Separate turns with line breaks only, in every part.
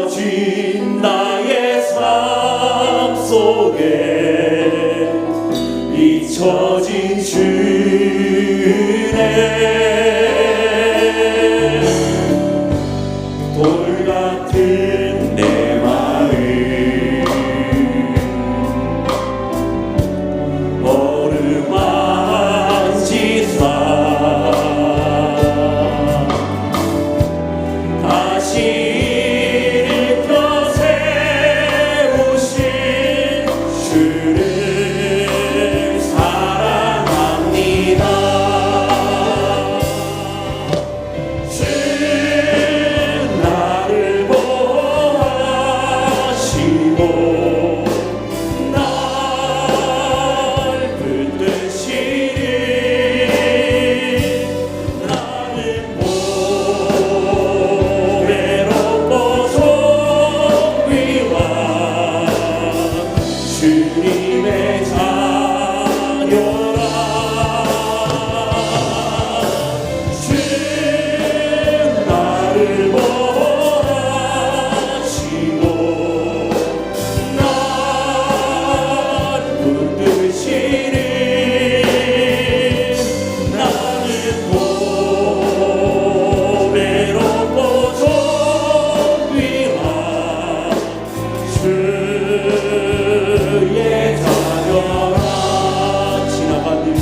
잊혀진 나의 삶 속에 잊혀진 주네 돌 같은 내 마음 어루만지사 다시 주님의 자녀라 주 나를 보호하시고 날 붙드시니 나는 고배롭고 존귀한 주의 자녀라 지나간 일들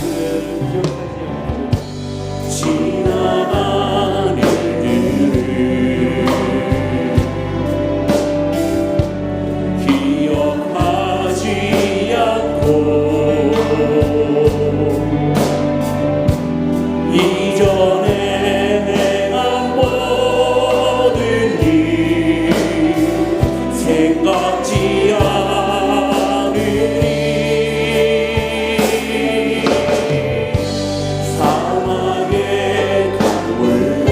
기억하지 않고 지나간 일들을 기억하지 않고 이전에 행한 모든 일 생각지 사막의 강물과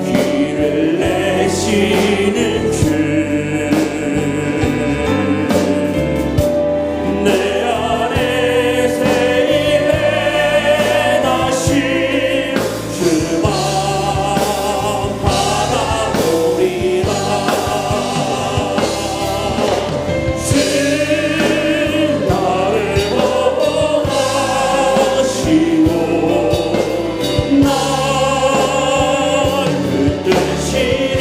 길을 내시는 주 내 안에 새이 행하신 주만 바라보리라 주 나를 보호하시고 날 붙드시니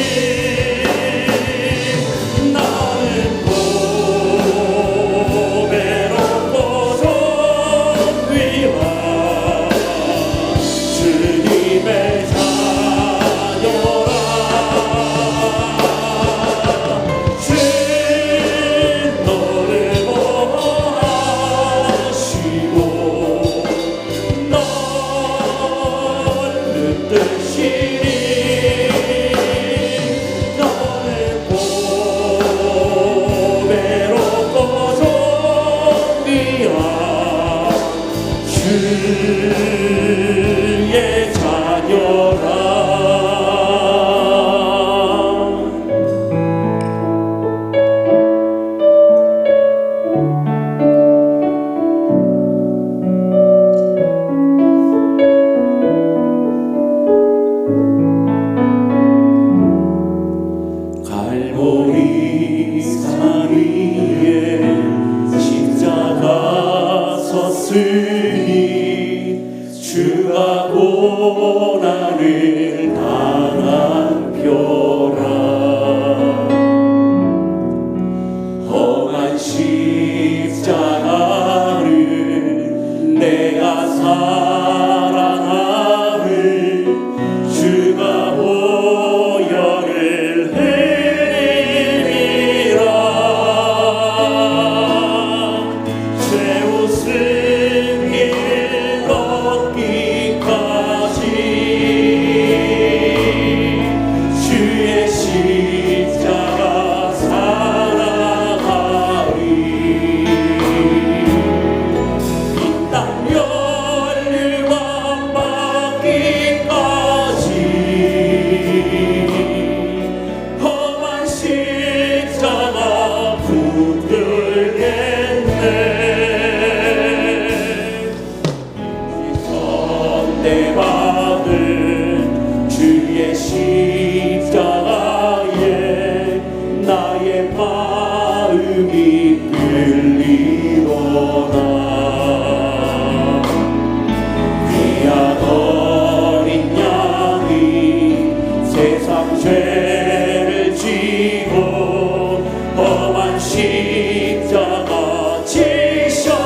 세상 죄를 지고 험한 십자가 지셨도다.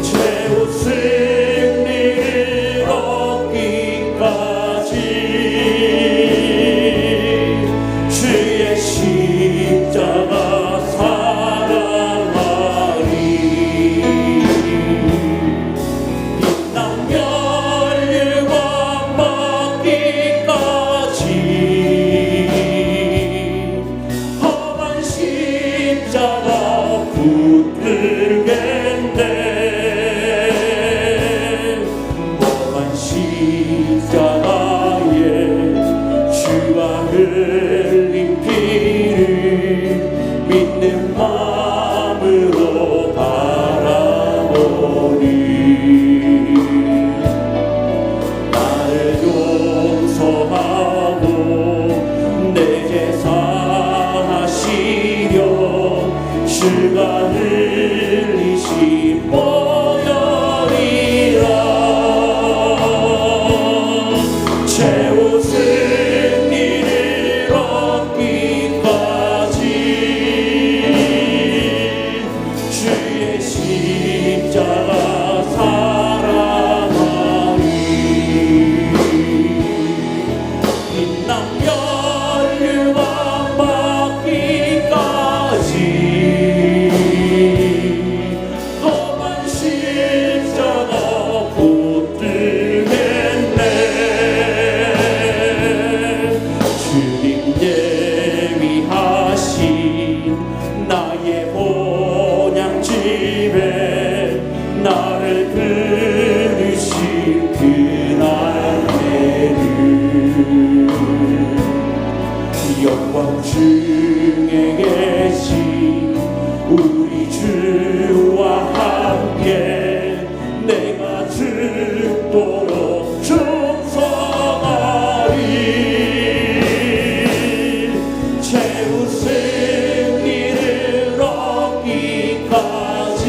최후 승리를 얻기까지 주의 십자가 사랑하리. 빛난 멸류관 받기까지 험한 십자가 붙들겠네. 험한 십자가에 주가 흘린 피를 믿는 마음으로 바라보니 나를 용서하고 내 죄 사하시려 주가 흘리신 보혈이라. 최후 승리를 얻기까지 주의 십자가 사랑하리. 빛난 멸류관 받기까지 험한 십자가 붙들겠네. 주님 예비하신 나의 본향집에 나를 부르신 그날에는 영광 중에 계신 우리 주와 함께 내가 죽도록 충성하리. 최후 승리를 얻기까지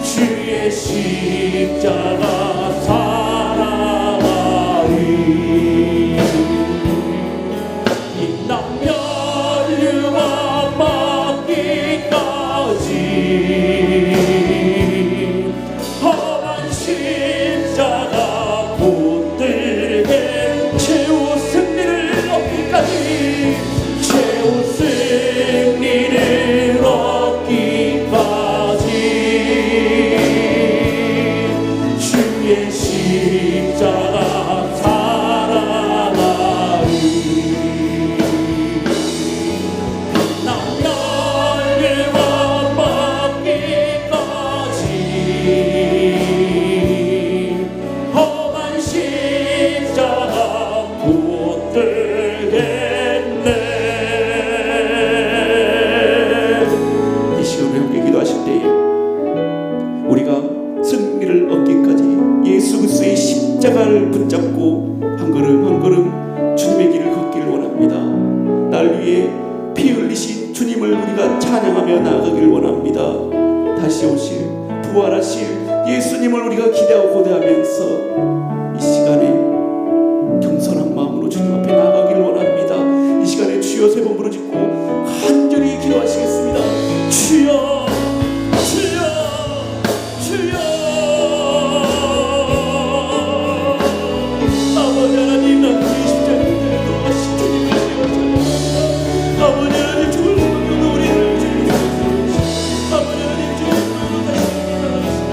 주의 십자가 사랑하리. 빛난 멸류관 받기까지 험한 십자가 붙들게. 최후 승리를 얻기까지 최후 승리를 얻기까지 주의 십자가 사랑하리. 빛난 멸류관 받기까지 험한 십자가 붙들겠네. 이 시간 우리 함께 기도하실 때에 우리가 승리를 얻기까지 예수 그리스도의 십자가를 붙잡고 한 걸음 한 걸음 주님의 길을 걷기를 원합니다. 날 위해 피 흘리신 주님을 우리가 찬양하며 나아가기를 원합니다. 다시 오실 부활하실 예수님을 우리가 기대하고 고대하면서 이 시간에 겸손한 마음으로 주님 앞에 나아가기를 원합니다. 이 시간에 주여 세 번 부르짖고 간절히 기도하시겠습니다. 주여 주여 주여. 아버지 하나님, 나는 이 십자가에 돌아가신 주님을 찬양합니다. 아버지 하나님, 죽을 수없는 우리를 주님 사랑하시고 아버지 하나님, 죽을 수없는 다시 살아나시고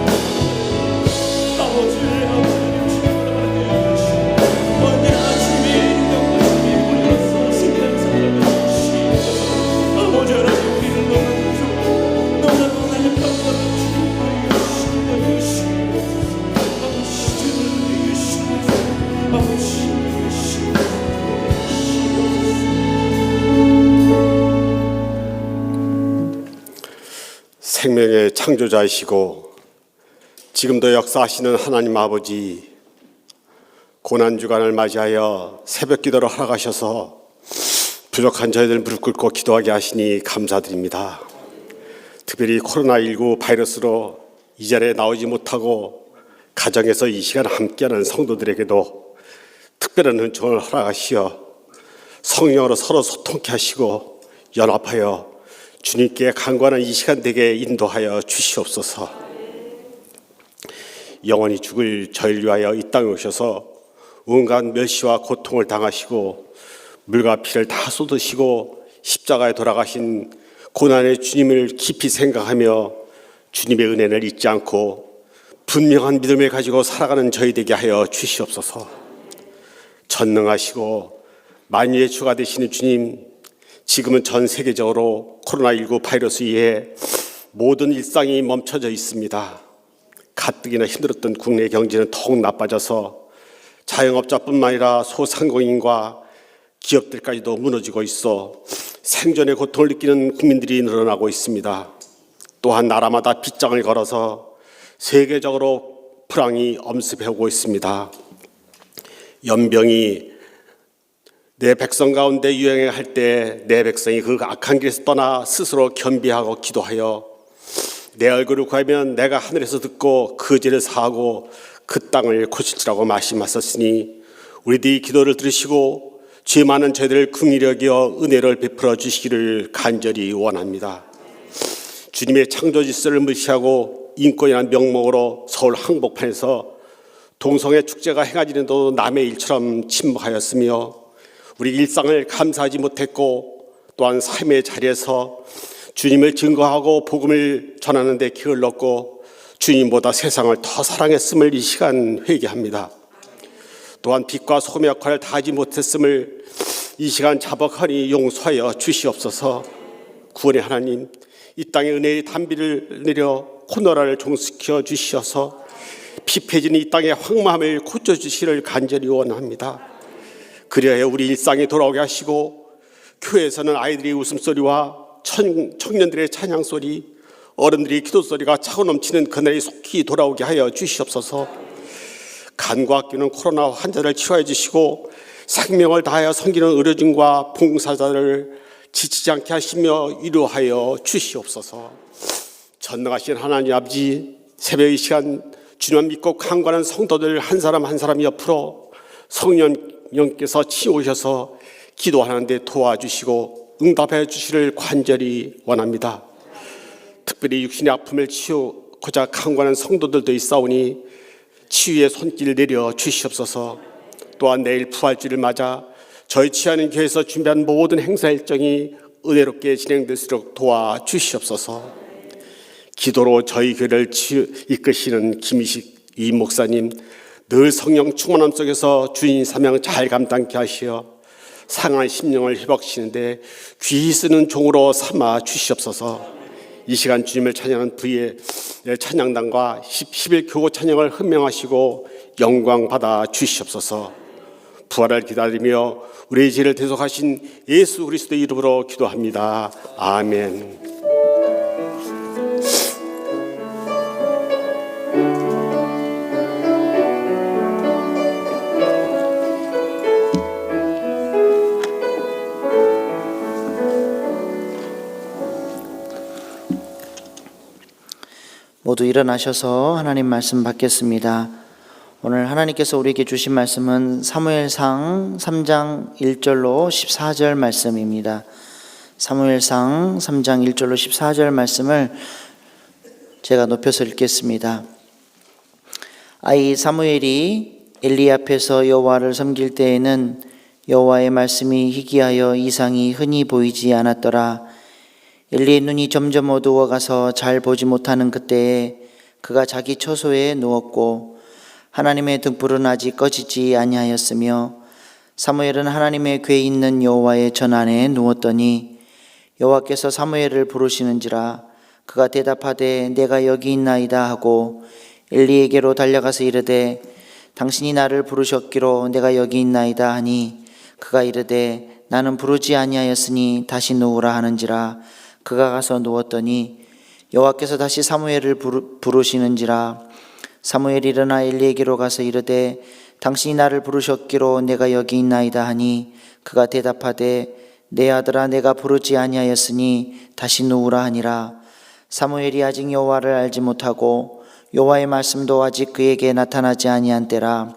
아버지 하나님, 주님을 하나님 주시고 언제나 주님의 인격과 주님의 본으로서 승리하는 사람을 주시옵소서. 아버지 하나님, 우리를 너무나 하나님 평가를 주님과 여시옵소서. 아버지 주님을 여시옵소서. 아버지
생명의 창조자이시고 지금도 역사하시는 하나님 아버지, 고난주간을 맞이하여 새벽 기도를 허락하셔서 부족한 저희들 무릎 꿇고 기도하게 하시니 감사드립니다. 특별히 코로나19 바이러스로 이 자리에 나오지 못하고 가정에서 이 시간 함께하는 성도들에게도 특별한 은총을 허락하시어 성령으로 서로 소통케 하시고 연합하여 주님께 간구하는 이 시간 되게 인도하여 주시옵소서. 영원히 죽을 저희를 위하여 이 땅에 오셔서 온갖 멸시와 고통을 당하시고 물과 피를 다 쏟으시고 십자가에 돌아가신 고난의 주님을 깊이 생각하며 주님의 은혜를 잊지 않고 분명한 믿음을 가지고 살아가는 저희 되게 하여 주시옵소서. 전능하시고 만유의 주가 되시는 주님, 지금은 전 세계적으로 코로나19 바이러스에 의해 모든 일상이 멈춰져 있습니다. 가뜩이나 힘들었던 국내 경제는 더욱 나빠져서 자영업자뿐만 아니라 소상공인과 기업들까지도 무너지고 있어 생존의 고통을 느끼는 국민들이 늘어나고 있습니다. 또한 나라마다 빗장을 걸어서 세계적으로 불황이 엄습해오고 있습니다. 연병이 내 백성 가운데 유행할 때 내 백성이 그 악한 길에서 떠나 스스로 겸비하고 기도하여 내 얼굴을 구하면 내가 하늘에서 듣고 그 죄를 사하고 그 땅을 고칠지라고 말씀하셨으니 우리들이 기도를 들으시고 죄 많은 저희들을 긍휼히 여겨 은혜를 베풀어 주시기를 간절히 원합니다. 주님의 창조 질서를 무시하고 인권이라는 명목으로 서울 한복판에서 동성애 축제가 행해지는데도 남의 일처럼 침묵하였으며 우리 일상을 감사하지 못했고 또한 삶의 자리에서 주님을 증거하고 복음을 전하는 데 게을렀고 주님보다 세상을 더 사랑했음을 이 시간 회개합니다. 또한 빛과 소금의 역할을 다하지 못했음을 이 시간 자복하니 용서하여 주시옵소서. 구원의 하나님, 이 땅에 은혜의 단비를 내려 코로나를 종식시켜 주시어서 피폐해지는 이 땅의 황망함을 고쳐주시기를 간절히 원합니다. 그래야 우리 일상이 돌아오게 하시고 교회에서는 아이들의 웃음소리와 청년들의 찬양소리, 어른들의 기도소리가 차고 넘치는 그날이 속히 돌아오게 하여 주시옵소서. 간과 아끼는 코로나 환자를 치유해 주시고 생명을 다하여 섬기는 의료진과 봉사자를 지치지 않게 하시며 위로하여 주시옵소서. 전능하신 하나님 아버지, 새벽 이 시간 주님을 믿고 간구하는 성도들 한 사람 한 사람 옆으로 성령님께서 치우셔서 기도하는데 도와주시고 응답해 주시기를 간절히 원합니다. 특별히 육신의 아픔을 치유고자 간구하는 성도들도 있사오니 치유의 손길 내려 주시옵소서. 또한 내일 부활주를 맞아 저희 취하는 교회에서 준비한 모든 행사 일정이 은혜롭게 진행될수록 도와주시옵소서. 기도로 저희 교회를 이끄시는 김희식 이 목사님, 늘 성령 충만함 속에서 주인 사명 잘 감당케 하시어 상한 심령을 회복시키는데 귀히 쓰는 종으로 삼아 주시옵소서. 이 시간 주님을 찬양하는 부의 찬양단과 10일 교고 찬양을 헌명하시고 영광 받아 주시옵소서. 부활을 기다리며 우리의 죄를 대속하신 예수 그리스도의 이름으로 기도합니다. 아멘.
모두 일어나셔서 하나님 말씀 받겠습니다. 오늘 하나님께서 우리에게 주신 말씀은 사무엘상 3장 1절로 14절 말씀입니다. 사무엘상 3장 1절로 14절 말씀을 제가 높여서 읽겠습니다. 아이 사무엘이 엘리 앞에서 여호와를 섬길 때에는 여호와의 말씀이 희귀하여 이상이 흔히 보이지 않았더라. 엘리의 눈이 점점 어두워가서 잘 보지 못하는 그때에 그가 자기 처소에 누웠고 하나님의 등불은 아직 꺼지지 아니하였으며 사무엘은 하나님의 궤에 있는 여호와의 전 안에 누웠더니 여호와께서 사무엘을 부르시는지라. 그가 대답하되 내가 여기 있나이다 하고 엘리에게로 달려가서 이르되 당신이 나를 부르셨기로 내가 여기 있나이다 하니 그가 이르되 나는 부르지 아니하였으니 다시 누우라 하는지라. 그가 가서 누웠더니 여호와께서 다시 사무엘을 부르시는지라. 사무엘이 일어나 엘리에게로 가서 이르되 당신이 나를 부르셨기로 내가 여기 있나이다 하니 그가 대답하되 내 아들아 내가 부르지 아니하였으니 다시 누우라 하니라. 사무엘이 아직 여호와를 알지 못하고 여호와의 말씀도 아직 그에게 나타나지 아니한 때라.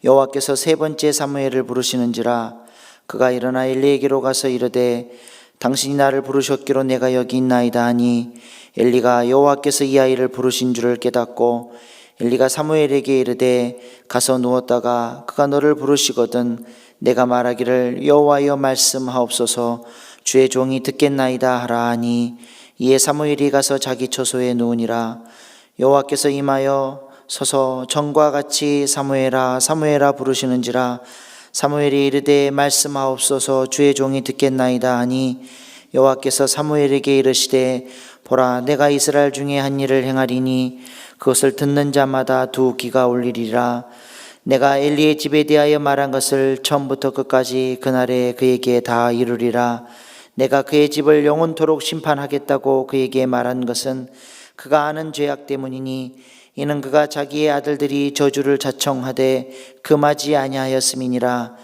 여호와께서 세 번째 사무엘을 부르시는지라. 그가 일어나 엘리에게로 가서 이르되 당신이 나를 부르셨기로 내가 여기 있나이다 하니 엘리가 여호와께서 이 아이를 부르신 줄을 깨닫고 엘리가 사무엘에게 이르되 가서 누웠다가 그가 너를 부르시거든 내가 말하기를 여호와여 말씀하옵소서 주의 종이 듣겠나이다 하라 하니 이에 사무엘이 가서 자기 처소에 누우니라. 여호와께서 임하여 서서 전과 같이 사무엘아 사무엘아 부르시는지라. 사무엘이 이르되 말씀하옵소서 주의 종이 듣겠나이다 하니 여호와께서 사무엘에게 이르시되 보라 내가 이스라엘 중에 한 일을 행하리니 그것을 듣는 자마다 두 귀가 울리리라. 내가 엘리의 집에 대하여 말한 것을 처음부터 끝까지 그날에 그에게 다 이루리라. 내가 그의 집을 영원토록 심판하겠다고 그에게 말한 것은 그가 아는 죄악 때문이니 이는 그가 자기의 아들들이 저주를 자청하되 금하지 아니하였음이니라.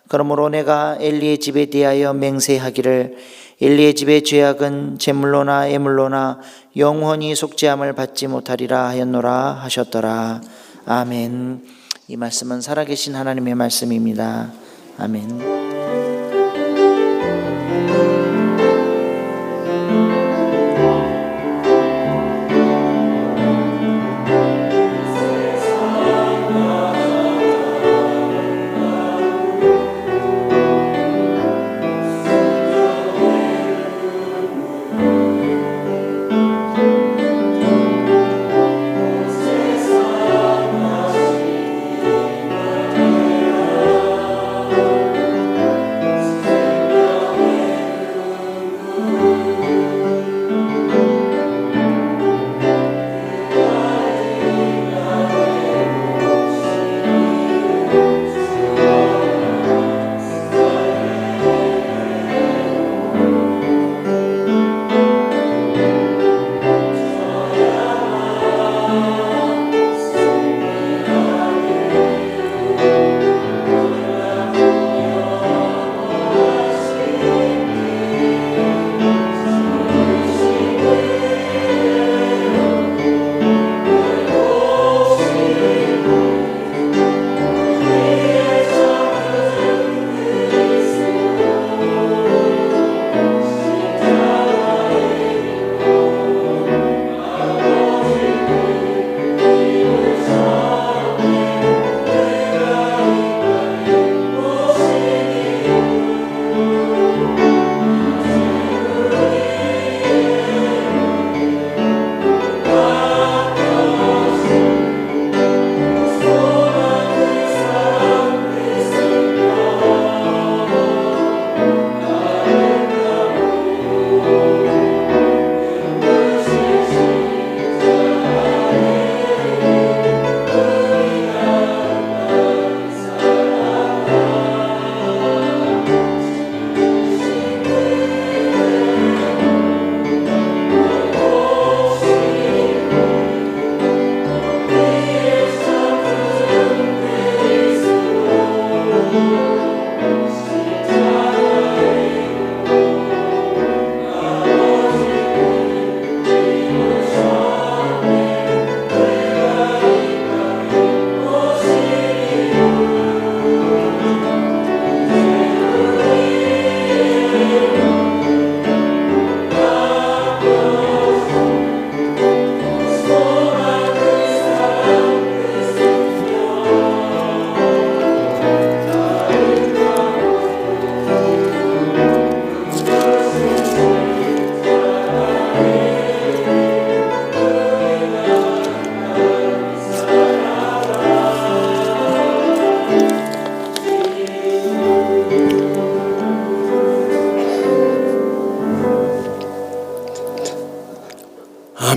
그러므로 내가 엘리의 집에 대하여 맹세하기를 엘리의 집의 죄악은 제물로나 예물로나 영원히 속죄함을 받지 못하리라 하였노라 하셨더라. 아멘. 이 말씀은 살아계신 하나님의 말씀입니다. 아멘.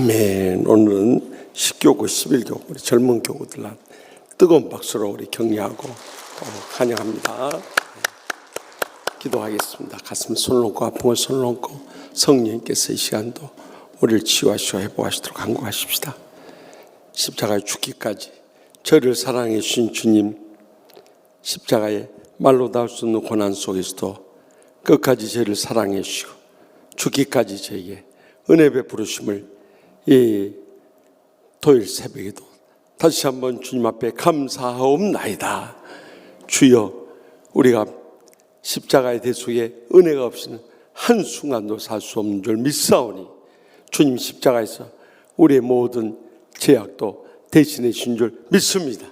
아멘. 오늘은 10교구 11교구 우리 젊은 교구들 뜨거운 박수로 우리 격려하고 또 환영합니다. 기도하겠습니다. 가슴 손을 얹고 아픈 걸 손을 얹고 성령님께서 이 시간도 우리를 치유하시고 회복하시도록 간구하십시다. 십자가에 죽기까지 저를 사랑해 주신 주님, 십자가에 말로 닿을 수 없는 고난 속에서도 끝까지 저를 사랑해 주시고 죽기까지 저에게 은혜 베푸심을 토요일 새벽에도 다시 한번 주님 앞에 감사하옵나이다. 주여, 우리가 십자가의 대속에 은혜가 없이는 한순간도 살 수 없는 줄 믿사오니 주님 십자가에서 우리의 모든 죄악도 대신해 주신 줄 믿습니다.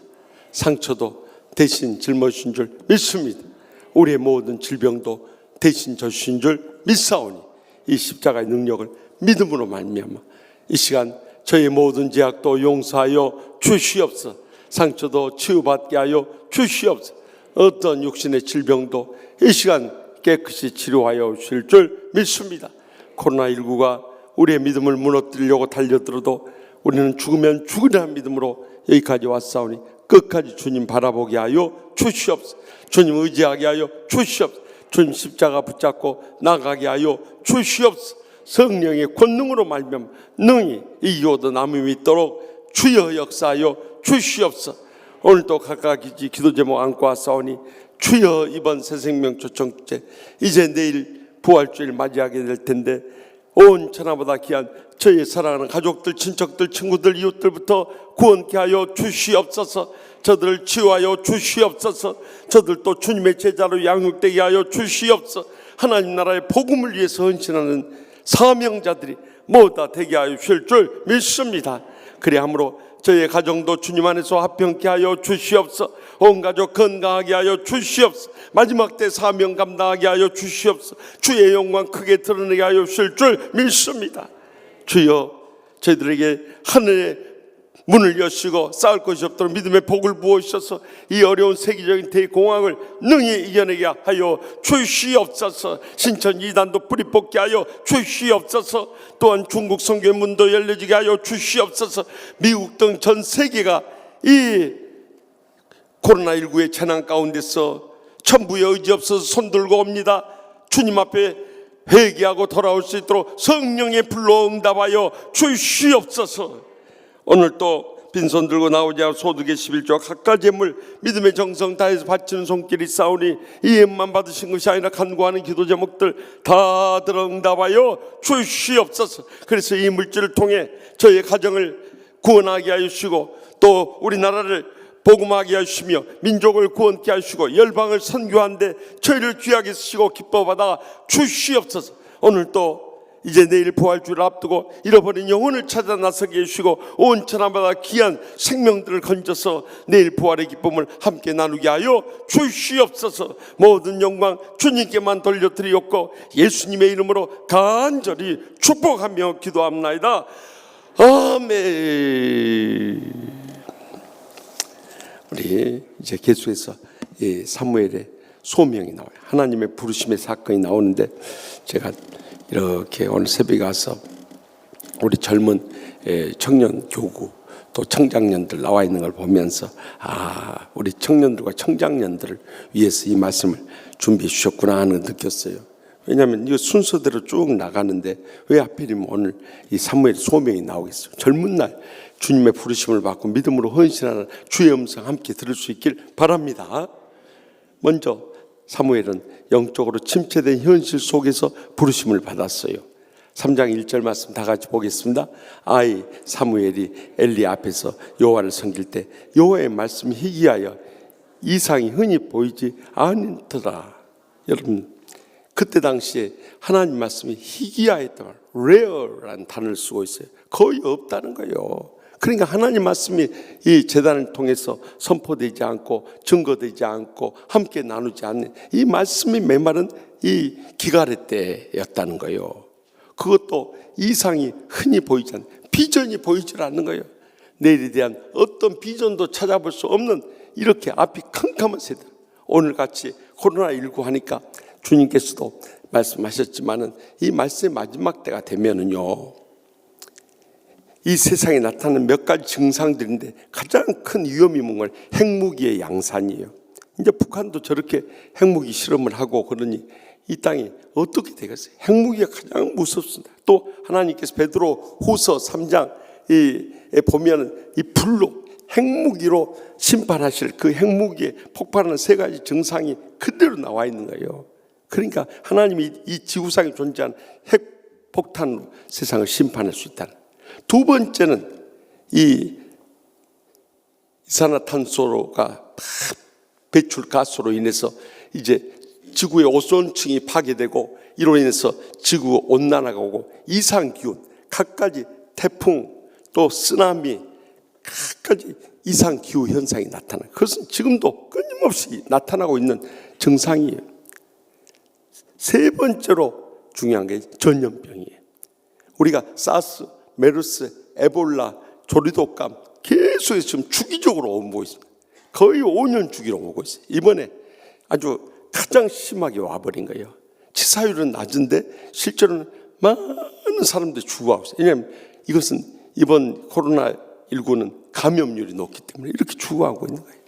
상처도 대신 짊어진 줄 믿습니다. 우리의 모든 질병도 대신 져주신 줄 믿사오니 이 십자가의 능력을 믿음으로 말미암아 이 시간 저의 모든 죄악도 용서하여 주시옵소서. 상처도 치유받게 하여 주시옵소서. 어떤 육신의 질병도 이 시간 깨끗이 치료하여 주실 줄 믿습니다. 코로나19가 우리의 믿음을 무너뜨리려고 달려들어도 우리는 죽으면 죽으리라는 믿음으로 여기까지 왔사오니 끝까지 주님 바라보게 하여 주시옵소서. 주님 의지하게 하여 주시옵소서. 주님 십자가 붙잡고 나가게 하여 주시옵소서. 성령의 권능으로 말미암아 능히 이기고도 남음이 있도록 주여 역사하여 주시옵소서. 오늘도 각각이지 기도 제목 안고 왔사오니 주여, 이번 새생명 초청축제 이제 내일 부활주일 맞이하게 될 텐데 온 천하보다 귀한 저희 사랑하는 가족들, 친척들, 친구들, 이웃들부터 구원케 하여 주시옵소서. 저들을 치유하여 주시옵소서. 저들도 주님의 제자로 양육되게 하여 주시옵소서. 하나님 나라의 복음을 위해서 헌신하는 사명자들이 모두 다 되게 하여 주실 줄 믿습니다. 그리함으로 저희의 가정도 주님 안에서 화평케 하여 주시옵소서. 온 가족 건강하게 하여 주시옵소서. 마지막 때 사명 감당하게 하여 주시옵소서. 주의 영광 크게 드러내게 하여 주실 줄 믿습니다. 주여, 저희들에게 하늘의 문을 여시고 쌓을 것이 없도록 믿음의 복을 부어주셔서 이 어려운 세계적인 대공황을 능히 이겨내게 하여 주시옵소서. 신천 이단도 뿌리 뽑게 하여 주시옵소서. 또한 중국 선교의 문도 열려지게 하여 주시옵소서. 미국 등 전 세계가 이 코로나19의 재난 가운데서 천부의 의지 없어서 손들고 옵니다. 주님 앞에 회개하고 돌아올 수 있도록 성령의 불로 응답하여 주시옵소서. 오늘 또 빈손 들고 나오지 않고 소득의 11조와 각각 제물 믿음의 정성 다해서 바치는 손길이 싸우니 이 예만 받으신 것이 아니라 간구하는 기도 제목들 다 들어 응답하여 주시옵소서. 그래서 이 물질을 통해 저희의 가정을 구원하게 하여 주시고 또 우리나라를 복음하게 하시며 민족을 구원케 하시고 열방을 선교하는데 저희를 귀하게 쓰시고 기뻐받아 주시옵소서. 오늘 또 이제 내일 부활주를 앞두고 잃어버린 영혼을 찾아 나서게 해주시고 온 천하마다 귀한 생명들을 건져서 내일 부활의 기쁨을 함께 나누게 하여 주시옵소서. 모든 영광 주님께만 돌려드리옵고 예수님의 이름으로 간절히 축복하며 기도합나이다. 아멘. 우리 이제 계속해서 사무엘의 소명이 나와요. 하나님의 부르심의 사건이 나오는데 제가 이렇게 오늘 새벽에 와서 우리 젊은 청년 교구 또 청장년들 나와 있는 걸 보면서 우리 청년들과 청장년들을 위해서 이 말씀을 준비해 주셨구나 하는 걸 느꼈어요. 왜냐하면 이거 순서대로 쭉 나가는데 왜 하필이면 오늘 이 사무엘 소명이 나오겠어요. 젊은 날 주님의 부르심을 받고 믿음으로 헌신하는 주의 음성 함께 들을 수 있길 바랍니다. 먼저 사무엘은 영적으로 침체된 현실 속에서 부르심을 받았어요. 3장 1절 말씀 다 같이 보겠습니다. 아이 사무엘이 엘리 앞에서 여호와를 섬길 때 여호와의 말씀이 희귀하여 이상이 흔히 보이지 않더라. 여러분 그때 당시에 하나님 말씀이 희귀하였다, rare라는 단어를 쓰고 있어요. 거의 없다는 거예요. 그러니까 하나님 말씀이 이 제단을 통해서 선포되지 않고 증거되지 않고 함께 나누지 않는 이 말씀이 메마른 이 기가래 때였다는 거예요. 그것도 이상이 흔히 보이지 않는, 비전이 보이질 않는 거예요. 내일에 대한 어떤 비전도 찾아볼 수 없는 이렇게 앞이 캄캄한 세대. 오늘같이 코로나19 하니까 주님께서도 말씀하셨지만은 이 말씀의 마지막 때가 되면은요, 이 세상에 나타나는 몇 가지 증상들인데 가장 큰 위험이 뭔가 핵무기의 양산이에요. 이제 북한도 저렇게 핵무기 실험을 하고 그러니 이 땅이 어떻게 되겠어요? 핵무기가 가장 무섭습니다. 또 하나님께서 베드로 후서 3장에 보면 이 불로 핵무기로 심판하실 그 핵무기에 폭발하는 세 가지 증상이 그대로 나와 있는 거예요. 그러니까 하나님이 이 지구상에 존재하는 핵폭탄으로 세상을 심판할 수 있다는. 두 번째는 이 이산화탄소가 배출가스로 인해서 이제 지구의 오존층이 파괴되고 이로 인해서 지구 온난화가 오고 이상기후, 갖가지 태풍 또 쓰나미, 갖가지 이상기후 현상이 나타나요. 그것은 지금도 끊임없이 나타나고 있는 증상이에요. 세 번째로 중요한 게 전염병이에요. 우리가 사스, 메르스, 에볼라, 조류독감 계속해서 지금 주기적으로 오고 있습니다. 거의 5년 주기로 오고 있어요. 이번에 아주 가장 심하게 와버린 거예요. 치사율은 낮은데 실제로는 많은 사람들이 죽어가고 있어요. 왜냐하면 이것은 이번 코로나19는 감염률이 높기 때문에 이렇게 죽어가고 있는 거예요.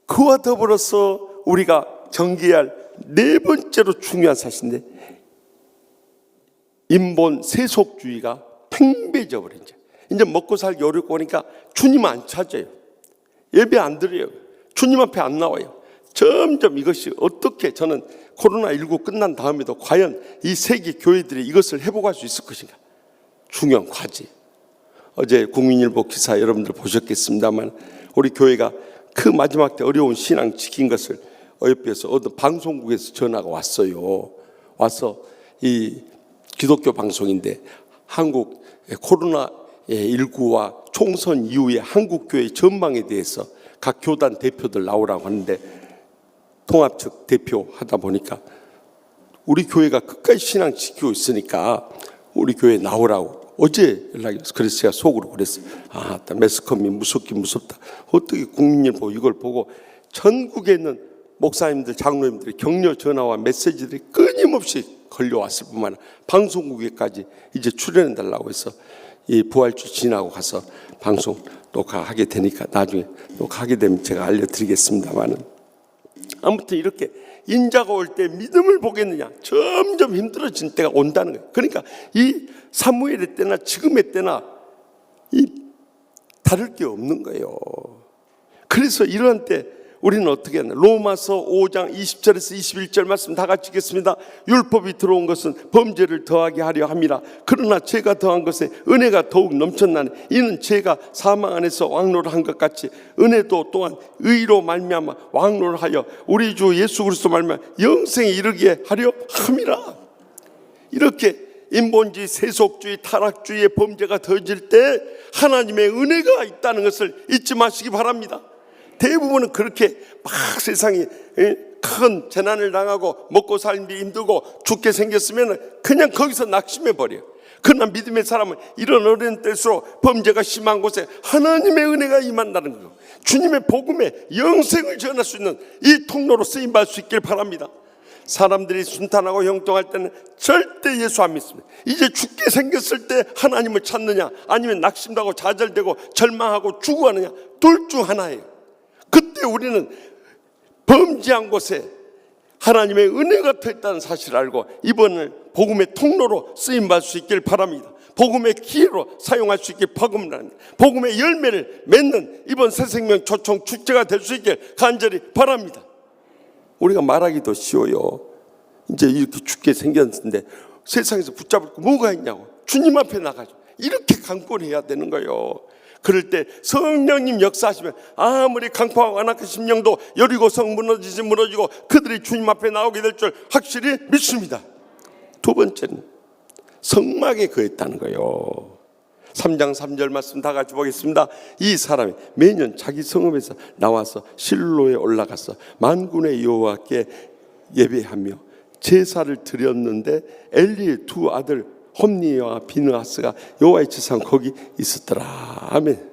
그와 더불어서 우리가 경계해야 할 네 번째로 중요한 사실인데, 인본 세속주의가 팽배져 버린 거죠. 이제 먹고 살기 어렵고 하니까 주님 안 찾아요. 예배 안 드려요. 주님 앞에 안 나와요. 점점 이것이 어떻게, 저는 코로나19 끝난 다음에도 과연 이 세계 교회들이 이것을 회복할 수 있을 것인가, 중요한 과제. 어제 국민일보 기사 여러분들 보셨겠습니다만, 우리 교회가 그 마지막 때 어려운 신앙 지킨 것을 어여삐에서 어떤 방송국에서 전화가 왔어요. 와서 이 기독교 방송인데 한국 코로나19와 총선 이후에 한국 교회 전망에 대해서 각 교단 대표들 나오라고 하는데, 통합 측 대표 하다 보니까 우리 교회가 끝까지 신앙 지키고 있으니까 우리 교회 나오라고 어제 연락이 왔어요. 그래서 제가 속으로 그랬어요. 아, 매스컴이 무섭긴 무섭다. 어떻게 국민일보 이걸 보고 전국에 있는 목사님들, 장로님들의 격려 전화와 메시지들이 끊임없이 걸려왔을 뿐만 아니라 방송국에까지 이제 출연해달라고 해서 이 부활주 지나고 가서 방송 녹화하게 되니까 나중에 녹화하게 되면 제가 알려드리겠습니다만은, 아무튼 이렇게 인자가 올 때 믿음을 보겠느냐, 점점 힘들어진 때가 온다는 거예요. 그러니까 이 사무엘의 때나 지금의 때나 이 다를 게 없는 거예요. 그래서 이런 때 우리는 어떻게 하나? 로마서 5장 20절에서 21절 말씀 다 같이 읽겠습니다. 율법이 들어온 것은 범죄를 더하게 하려 함이라. 그러나 죄가 더한 것에 은혜가 더욱 넘쳤나니 이는 죄가 사망 안에서 왕노를 한 것 같이 은혜도 또한 의로 말미암아 왕노를 하여 우리 주 예수 그리스도 말미암아 영생에 이르게 하려 함이라. 이렇게 인본주의, 세속주의, 타락주의의 범죄가 더해질 때 하나님의 은혜가 있다는 것을 잊지 마시기 바랍니다. 대부분은 그렇게 막 세상이 큰 재난을 당하고 먹고 살기 힘들고 죽게 생겼으면 그냥 거기서 낙심해 버려요. 그러나 믿음의 사람은 이런 어려운 때일수록 범죄가 심한 곳에 하나님의 은혜가 임한다는 거예요. 주님의 복음에 영생을 전할 수 있는 이 통로로 쓰임받을 수 있길 바랍니다. 사람들이 순탄하고 형통할 때는 절대 예수 안 믿습니다. 이제 죽게 생겼을 때 하나님을 찾느냐, 아니면 낙심하고 좌절되고 절망하고 죽어가느냐, 둘 중 하나예요. 그때 우리는 범죄한 곳에 하나님의 은혜가 더 있다는 사실을 알고 이번을 복음의 통로로 쓰임받을 수 있길 바랍니다. 복음의 기회로 사용할 수 있길 바랍니다. 복음의 열매를 맺는 이번 새생명 초청 축제가 될 수 있길 간절히 바랍니다. 우리가 말하기도 쉬워요. 이제 이렇게 죽게 생겼는데 세상에서 붙잡을 거 뭐가 있냐고. 주님 앞에 나가죠. 이렇게 강권해야 되는 거예요. 그럴 때 성령님 역사하시면 아무리 강팍하고 완악한 심령도 여리고성 무너지고 그들이 주님 앞에 나오게 될 줄 확실히 믿습니다. 두 번째는 성막에 거했다는 거예요. 3장 3절 말씀 다 같이 보겠습니다. 이 사람이 매년 자기 성읍에서 나와서 실로에 올라가서 만군의 여호와께 예배하며 제사를 드렸는데 엘리의 두 아들 홈니와 비느하스가 여호와의 제사장 거기 있었더라. 아멘.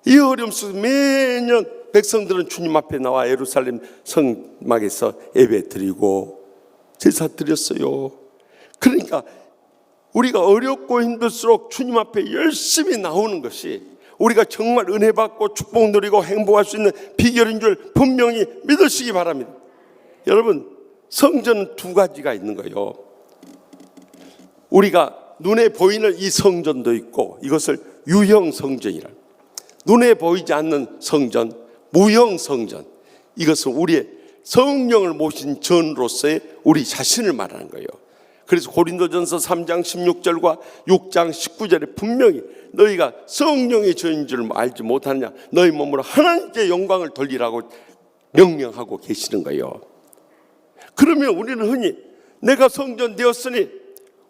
이 어려움 속에 매년 백성들은 주님 앞에 나와 예루살렘 성막에서 예배 드리고 제사 드렸어요. 그러니까 우리가 어렵고 힘들수록 주님 앞에 열심히 나오는 것이 우리가 정말 은혜 받고 축복 누리고 행복할 수 있는 비결인 줄 분명히 믿으시기 바랍니다. 여러분, 성전은 두 가지가 있는 거예요. 우리가 눈에 보이는 이 성전도 있고, 이것을 유형 성전이라, 눈에 보이지 않는 성전, 무형 성전, 이것은 우리의 성령을 모신 전으로서의 우리 자신을 말하는 거예요. 그래서 고린도전서 3장 16절과 6장 19절에 분명히 너희가 성령의 저인 줄 알지 못하느냐, 너희 몸으로 하나님께 영광을 돌리라고 명령하고 계시는 거예요. 그러면 우리는 흔히 내가 성전 되었으니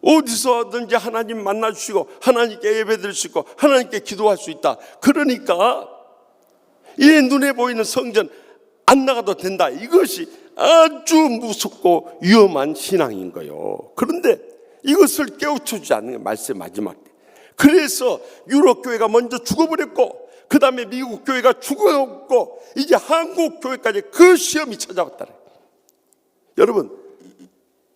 어디서든지 하나님 만나주시고 하나님께 예배드릴 수 있고 하나님께 기도할 수 있다. 그러니까 이 눈에 보이는 성전 안 나가도 된다. 이것이 아주 무섭고 위험한 신앙인 거예요. 그런데 이것을 깨우쳐주지 않는 게 말씀 마지막 때. 그래서 유럽 교회가 먼저 죽어버렸고 그 다음에 미국 교회가 죽어버렸고 이제 한국 교회까지 그 시험이 찾아왔다. 여러분,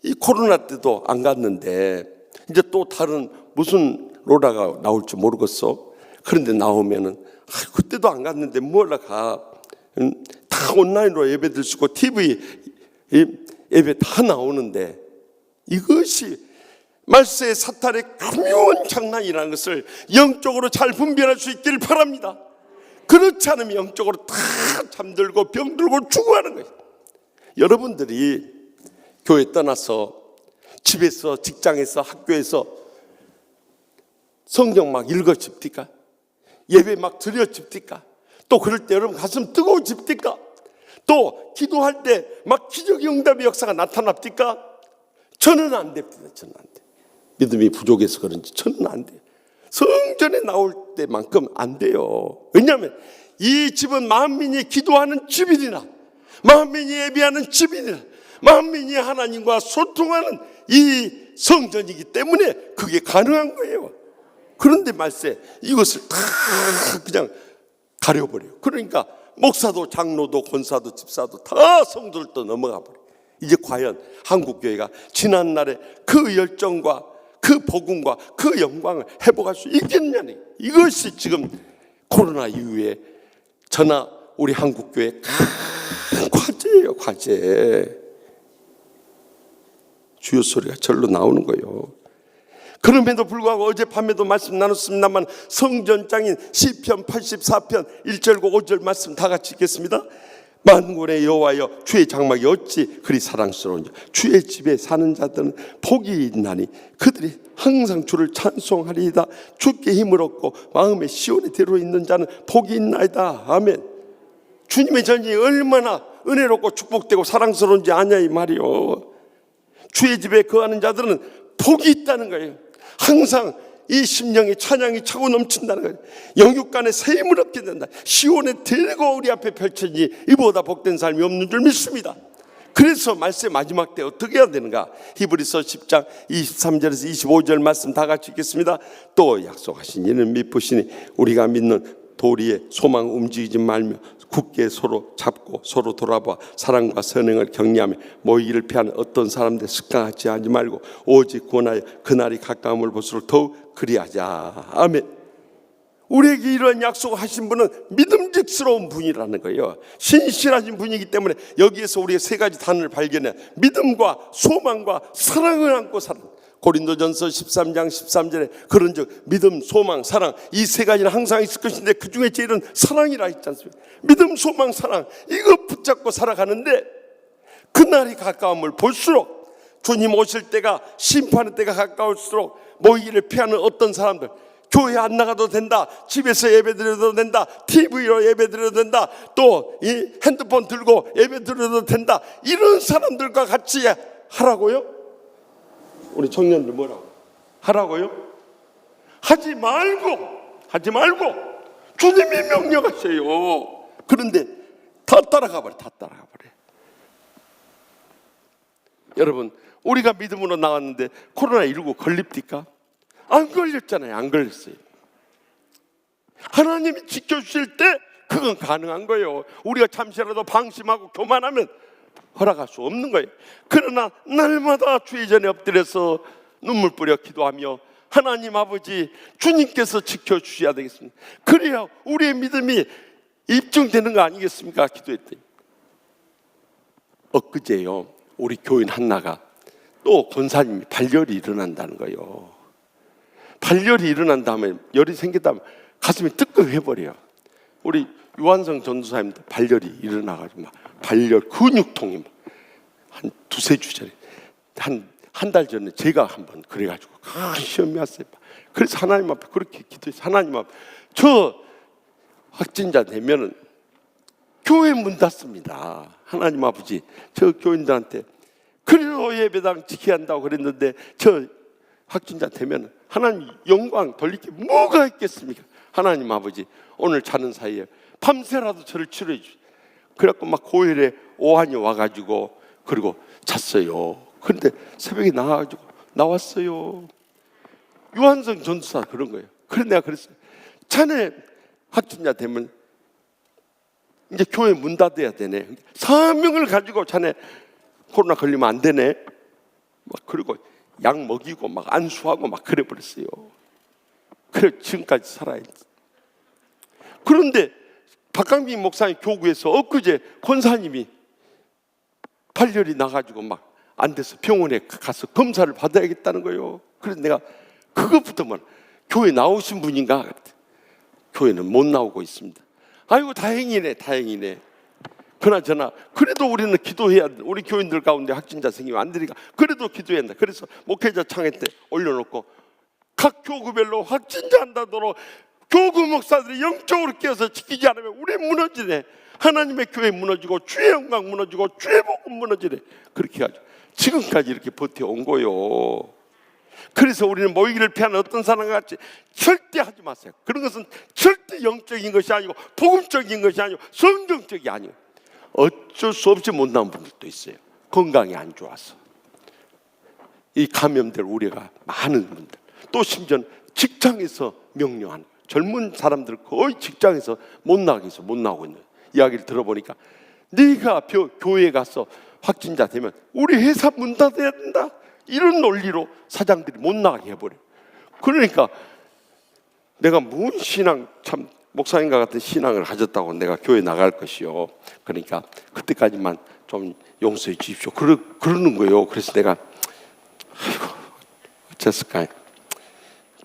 이 코로나 때도 안 갔는데 이제 또 다른 무슨 로라가 나올지 모르겠어. 그런데 나오면은 그때도 안 갔는데 뭐라 가. 다 온라인으로 예배 드릴 수 있고 TV 예배 다 나오는데 이것이 말세의 사탄의 교묘한 장난이라는 것을 영적으로 잘 분별할 수 있기를 바랍니다. 그렇지 않으면 영적으로 다 잠들고 병들고 죽어가는 거예요. 여러분들이 교회 떠나서 집에서 직장에서 학교에서 성경 막 읽어집니까? 예배 막 드려집니까? 또 그럴 때 여러분 가슴 뜨거워집니까? 또 기도할 때 막 기적의 응답의 역사가 나타납니까? 저는 안 됩니다. 저는 안 돼요. 믿음이 부족해서 그런지 저는 안 돼요. 성전에 나올 때만큼 안 돼요. 왜냐하면 이 집은 만민이 기도하는 집이니라, 만민이 예배하는 집이니라, 만민이 하나님과 소통하는 이 성전이기 때문에 그게 가능한 거예요. 그런데 말세 이것을 다 그냥 가려버려요. 그러니까 목사도 장로도 권사도 집사도 다 성도들도 넘어가 버려요. 이제 과연 한국교회가 지난날의 그 열정과 그 복음과 그 영광을 회복할 수 있겠냐니, 이것이 지금 코로나 이후에 저나 우리 한국교회의 큰 과제예요. 과제. 주여 소리가 절로 나오는 거예요. 그럼에도 불구하고 어젯밤에도 말씀 나눴습니다만 성전장인 시편 84편 1절과 5절 말씀 다 같이 읽겠습니다. 만군의 여호와여, 주의 장막이 어찌 그리 사랑스러운지, 주의 집에 사는 자들은 복이 있나니 그들이 항상 주를 찬송하리이다. 주께 힘을 얻고 마음에 시온에 들어 있는 자는 복이 있나이다. 아멘. 주님의 전이 얼마나 은혜롭고 축복되고 사랑스러운지 아냐 이 말이요. 주의 집에 거하는 자들은 복이 있다는 거예요. 항상 이 심령의 찬양이 차고 넘친다는 거예요. 영육간에 새 힘을 얻게 된다. 시온의 대거 우리 앞에 펼쳐지니 이보다 복된 삶이 없는 줄 믿습니다. 그래서 말세 마지막 때 어떻게 해야 되는가? 히브리서 10장 23절에서 25절 말씀 다 같이 읽겠습니다. 또 약속하신 이는 미쁘시니 우리가 믿는 도리에 소망 움직이지 말며 굳게 서로 잡고 서로 돌아봐 사랑과 선행을 격려하며 모이기를 피하는 어떤 사람들 습관하지 하지 말고 오직 구원하여 그날이 가까움을 볼수록 더욱 그리하자. 아멘. 우리에게 이런 약속을 하신 분은 믿음직스러운 분이라는 거예요. 신실하신 분이기 때문에 여기에서 우리가 세 가지 단어를 발견해 믿음과 소망과 사랑을 안고 사는, 고린도전서 13장 13절에 그런즉 믿음, 소망, 사랑 이 세 가지는 항상 있을 것인데 그 중에 제일은 사랑이라 했지 않습니까? 믿음, 소망, 사랑 이거 붙잡고 살아가는데 그날이 가까움을 볼수록, 주님 오실 때가, 심판의 때가 가까울수록 모이기를 피하는 어떤 사람들, 교회 안 나가도 된다, 집에서 예배드려도 된다, TV로 예배드려도 된다, 또 이 핸드폰 들고 예배드려도 된다, 이런 사람들과 같이 하라고요? 우리 청년들 뭐라고? 하라고요? 하지 말고 주님이 명령하세요. 그런데 다 따라가 버려. 여러분, 우리가 믿음으로 나왔는데 코로나19 걸립니까? 안 걸렸잖아요. 안 걸렸어요. 하나님이 지켜주실 때 그건 가능한 거예요. 우리가 잠시라도 방심하고 교만하면 허락할 수 없는 거예요. 그러나 날마다 주의 전에 엎드려서 눈물 뿌려 기도하며 하나님 아버지, 주님께서 지켜주셔야 되겠습니다. 그래야 우리의 믿음이 입증되는 거 아니겠습니까? 기도했더니 엊그제요, 우리 교인 한나가 또 권사님이 발열이 일어난다는 거예요. 발열이 일어난 다음에 열이 생겼다면 가슴이 뜨끔해버려요. 우리 유한성 전도사님도 발열이 일어나가지고 막 발열 근육통이 한 두세 주짜리 한 한 달 전에 제가 한번 그래가지고 시험이 왔어요. 그래서 하나님 앞에 그렇게 기도해서 하나님 앞에 저 확진자 되면은 교회 문 닫습니다. 하나님 아버지 저 교인들한테 그래도 예배당 지켜야 한다고 그랬는데 저 확진자 되면 하나님 영광 돌릴 게 뭐가 있겠습니까? 하나님 아버지 오늘 자는 사이에 밤새라도 저를 치료해 주시오. 그래갖고 막 고열에 오한이 와가지고 그리고 잤어요. 그런데 새벽에 나왔어요. 유한성 전도사 그런 거예요. 그래서 내가 그랬어요. 자네 확진자 되면 이제 교회 문 닫아야 되네. 사명을 가지고 자네 코로나 걸리면 안 되네. 막 그리고 약 먹이고 막 안수하고 막 그래 버렸어요. 그래 지금까지 살아야지. 그런데 박강빈 목사님 교구에서 엊그제 권사님이 발열이 나가지고 막 안 돼서 병원에 가서 검사를 받아야겠다는 거예요. 그래서 내가 그것부터만 교회 나오신 분인가? 교회는 못 나오고 있습니다. 아이고 다행이네. 그나저나 그래도 우리는 기도해야 돼. 우리 교인들 가운데 확진자 생기면 안 되니까 그래도 기도해야 한다. 그래서 목회자 창회 때 올려놓고 각 교구별로 확진자 한다도록 교구 목사들이 영적으로 깨어서 지키지 않으면 우리 무너지네. 하나님의 교회 무너지고 주의 영광 무너지고 주의 복음 무너지네. 그렇게 해가지고 지금까지 이렇게 버텨온 거요. 그래서 우리는 모이기를 피하는 어떤 사람과 같이 절대 하지 마세요. 그런 것은 절대 영적인 것이 아니고 복음적인 것이 아니고 성경적이 아니에요. 어쩔 수 없이 못 나온 분들도 있어요. 건강이 안 좋아서 이 감염될 우려가 많은 분들, 또 심지어 직장에서 명령하는 젊은 사람들 거의 직장에서 못 나오고 있는 이야기를 들어보니까 네가 교회에 가서 확진자 되면 우리 회사 문 닫아야 된다 이런 논리로 사장들이 못 나가게 해버려요. 그러니까 내가 뭔 신앙, 참 목사님과 같은 신앙을 가졌다고 내가 교회 나갈 것이요. 그러니까 그때까지만 좀 용서해 주십시오. 그러는 거예요. 그래서 내가 아이고 어쨌을까요?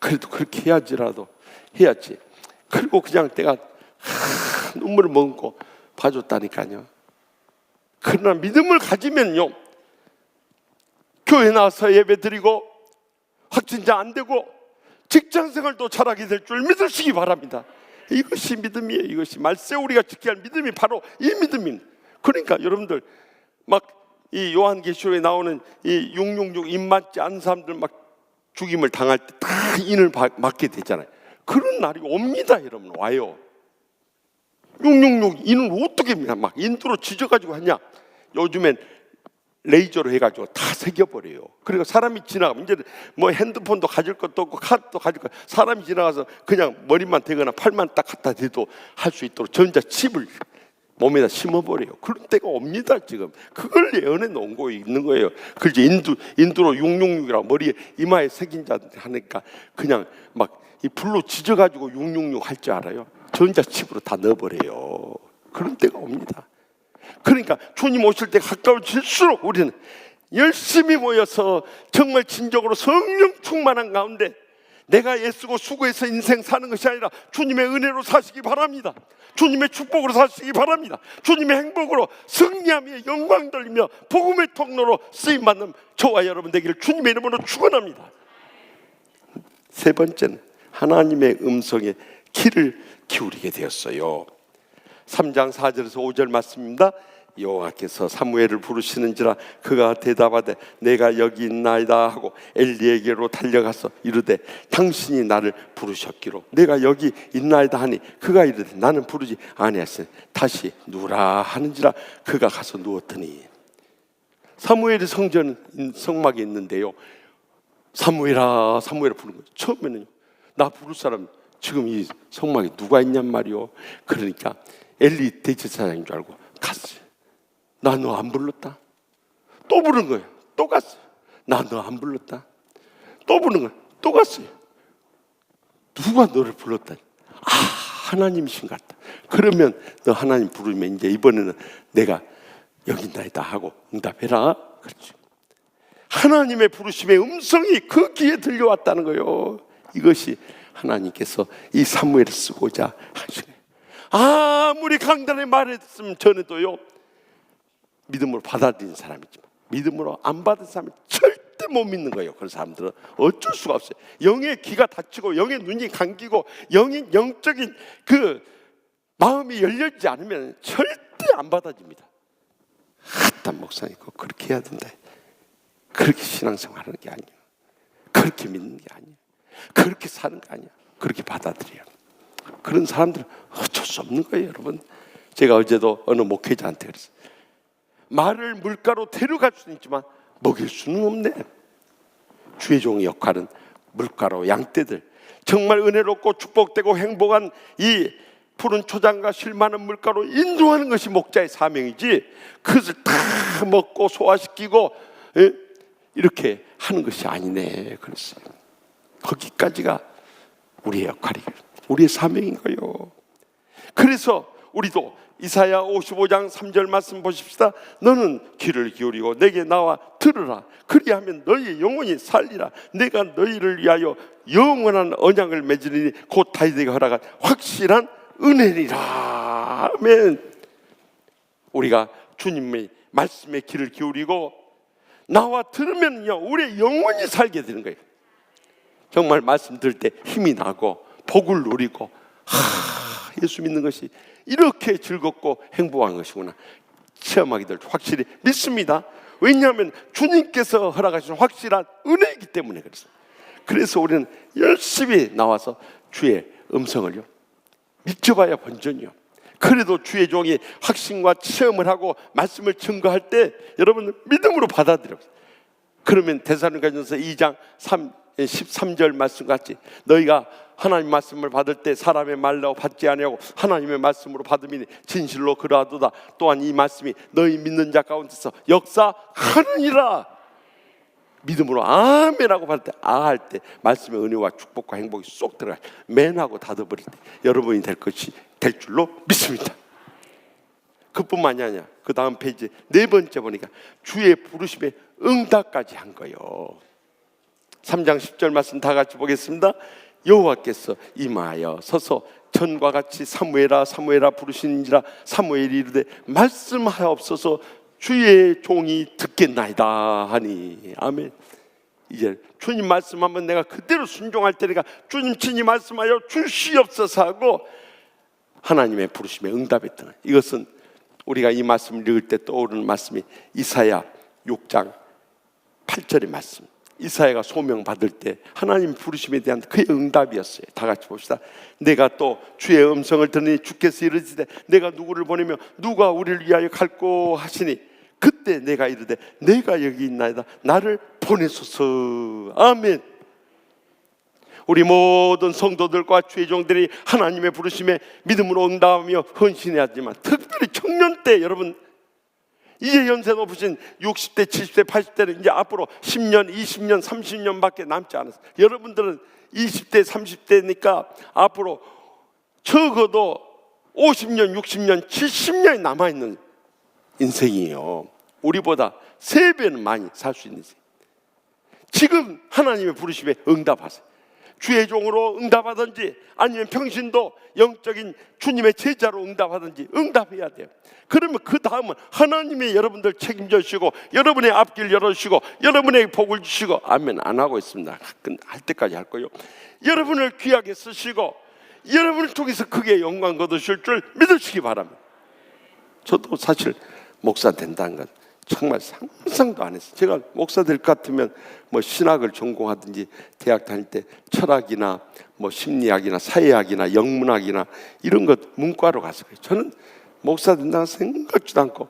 그래도 그렇게 해야지. 그리고 그냥 내가 눈물을 머금고 봐줬다니까요. 그러나 믿음을 가지면요, 교회 나와서 예배드리고 확진자 안 되고 직장생활도 잘하게 될 줄 믿으시기 바랍니다. 이것이 믿음이에요. 이것이 말세 우리가 지켜야 할 믿음이 바로 이 믿음입니다. 그러니까 여러분들 막 이 요한계시록에 나오는 이 666 입 맞지 않은 사람들 막 죽임을 당할 때 다 인을 맞게 되잖아요. 그런 날이 옵니다. 여러분 와요. 666 인을 어떻게 막 인두로 지져가지고 하냐. 요즘엔 레이저로 해가지고 다 새겨버려요. 그리고 사람이 지나가면 이제 뭐 핸드폰도 가질 것도 없고 카드도 가질 것, 사람이 지나가서 그냥 머리만 대거나 팔만 딱 갖다 대도 할 수 있도록 전자칩을 몸에다 심어버려요. 그런 때가 옵니다. 지금 그걸 예언해 놓은 거 있는 거예요. 그래서 인두로 666이라고 머리에 이마에 새긴 자들 하니까 그냥 막 이 불로 지져가지고 666 할 줄 알아요. 전자칩으로 다 넣어버려요. 그런 때가 옵니다. 그러니까 주님 오실 때 가까워질수록 우리는 열심히 모여서 정말 진정으로 성령 충만한 가운데 내가 애쓰고 수고해서 인생 사는 것이 아니라 주님의 은혜로 사시기 바랍니다. 주님의 축복으로 사시기 바랍니다. 주님의 행복으로 승리하며 영광 돌리며 복음의 통로로 쓰임받는 저와 여러분 되기를 주님의 이름으로 축원합니다. 세 번째는 하나님의 음성에 귀를 기울이게 되었어요. 3장 4절에서 5절 말씀입니다. 여호와께서 사무엘을 부르시는지라 그가 대답하되 내가 여기 있나이다 하고 엘리에게로 달려가서 이르되 당신이 나를 부르셨기로 내가 여기 있나이다 하니 그가 이르되 나는 부르지 아니하시니 다시 누라 하는지라 그가 가서 누웠더니 사무엘의 성막에 있는데요, 사무엘아 사무엘아 부르는 거예요. 처음에는 나 부를 사람 지금 이 성막에 누가 있냔 말이요. 그러니까 엘리 대제사장인 줄 알고 갔어요. 나 너 안 불렀다. 또 부른 거예요. 또 갔어요. 나 너 안 불렀다. 또 부른 거예요. 또 갔어요. 누가 너를 불렀다. 아, 하나님이신 것 같다. 그러면 너 하나님 부르면 이제 이번에는 내가 여기 있나이다 하고 응답해라. 그렇죠. 하나님의 부르심의 음성이 그 귀에 들려왔다는 거예요. 이것이 하나님께서 이 사무엘을 쓰고자 하신 거예요. 아무리 강단에 말했으면 전에도요, 믿음으로 받아들인 사람이지만 믿음으로 안 받은 사람은 절대 못 믿는 거예요. 그런 사람들은 어쩔 수가 없어요. 영의 귀가 닫히고 영의 눈이 감기고 영적인 그 마음이 열려지지 않으면 절대 안 받아집니다. 한 목사님 꼭 그렇게 해야 된다. 그렇게 신앙생활하는 게 아니에요. 그렇게 믿는 게 아니에요. 그렇게 사는 게 아니에요. 그렇게 받아들여요. 그런 사람들은 어쩔 수 없는 거예요, 여러분. 제가 어제도 어느 목회자한테 그랬어요. 말을 물가로 데려갈 수는 있지만 먹일 수는 없네. 주의 종의 역할은 물가로 양떼들, 정말 은혜롭고 축복되고 행복한 이 푸른 초장과 실 많은 물가로 인도하는 것이 목자의 사명이지, 그것을 다 먹고 소화시키고 이렇게 하는 것이 아니네 그랬어요. 거기까지가 우리의 역할이에요. 우리의 사명인 거예요. 그래서 우리도 이사야 55장 3절 말씀 보십시다. 너는 귀를 기울이고 내게 나와 들으라. 그리하면 너희 영혼이 살리라. 내가 너희를 위하여 영원한 언약을 맺으리니 곧 다윗에게 허락한 확실한 은혜니라. 아멘. 우리가 주님의 말씀에 귀를 기울이고 나와 들으면요, 우리의 영혼이 살게 되는 거예요. 정말 말씀 들을 때 힘이 나고 복을 누리고, 예수 믿는 것이 이렇게 즐겁고 행복한 것이구나 체험하기를 확실히 믿습니다. 왜냐하면 주님께서 허락하신 확실한 은혜이기 때문에 그렇습니다. 그래서 우리는 열심히 나와서 주의 음성을요, 믿져봐야 본전이요. 그래도 주의 종이 확신과 체험을 하고 말씀을 증거할 때 여러분 믿음으로 받아들여요. 그러면 데살로니가전서 2장 13절 말씀같이 너희가 하나님 말씀을 받을 때 사람의 말로 받지 아니하고 하나님의 말씀으로 받음이니 진실로 그러하도다. 또한 이 말씀이 너희 믿는 자 가운데서 역사하느니라. 믿음으로 아멘하고 받을 때, 할 때 말씀의 은혜와 축복과 행복이 쏙 들어가요. 맨하고 닫아버릴 때 여러분이 될 것이 될 줄로 믿습니다. 그뿐만이 아니야. 그 다음 페이지 네 번째 보니까 주의 부르심에 응답까지 한 거예요. 3장 10절 말씀 다 같이 보겠습니다. 여호와께서 임하여 서서 전과 같이 사무엘아 사무엘아 부르시는지라 사무엘이 이르되 말씀하옵소서 주의 종이 듣겠나이다 하니. 아멘. 이제 주님 말씀하면 내가 그대로 순종할 테니까 주님 친히 말씀하여 주시옵소서 하고 하나님의 부르심에 응답했던 거예요. 이것은 우리가 이 말씀을 읽을 때 떠오르는 말씀이 이사야 6장 8절의 말씀. 이사야가 소명 받을 때 하나님 부르심에 대한 그의 응답이었어요. 다 같이 봅시다. 내가 또 주의 음성을 들으니 주께서 이르시되 내가 누구를 보내며 누가 우리를 위하여 갈꼬 하시니 그때 내가 이르되 내가 여기 있나이다 나를 보내소서. 아멘. 우리 모든 성도들과 주의 종들이 하나님의 부르심에 믿음으로 응답하며 헌신해야 하지만 특별히 청년 때 여러분 이제 연세 높으신 60대, 70대, 80대는 이제 앞으로 10년, 20년, 30년밖에 남지 않았어요. 여러분들은 20대, 30대니까 앞으로 적어도 50년, 60년, 70년이 남아있는 인생이에요. 우리보다 3배는 많이 살 수 있는 인생. 지금 하나님의 부르심에 응답하세요. 주의 종으로 응답하든지 아니면 평신도 영적인 주님의 제자로 응답하든지 응답해야 돼요. 그러면 그 다음은 하나님이 여러분들 책임져 주시고 여러분의 앞길 열어주시고 여러분에게 복을 주시고. 아멘. 안 하고 있습니다. 할 때까지 할 거예요. 여러분을 귀하게 쓰시고 여러분을 통해서 크게 영광 거두실 줄 믿으시기 바랍니다. 저도 사실 목사 된다는 건 정말 상상도 안 했어요. 제가 목사 될 것 같으면 뭐 신학을 전공하든지 대학 다닐 때 철학이나 뭐 심리학이나 사회학이나 영문학이나 이런 것 문과로 갔어요. 저는 목사 된다고 생각지도 않고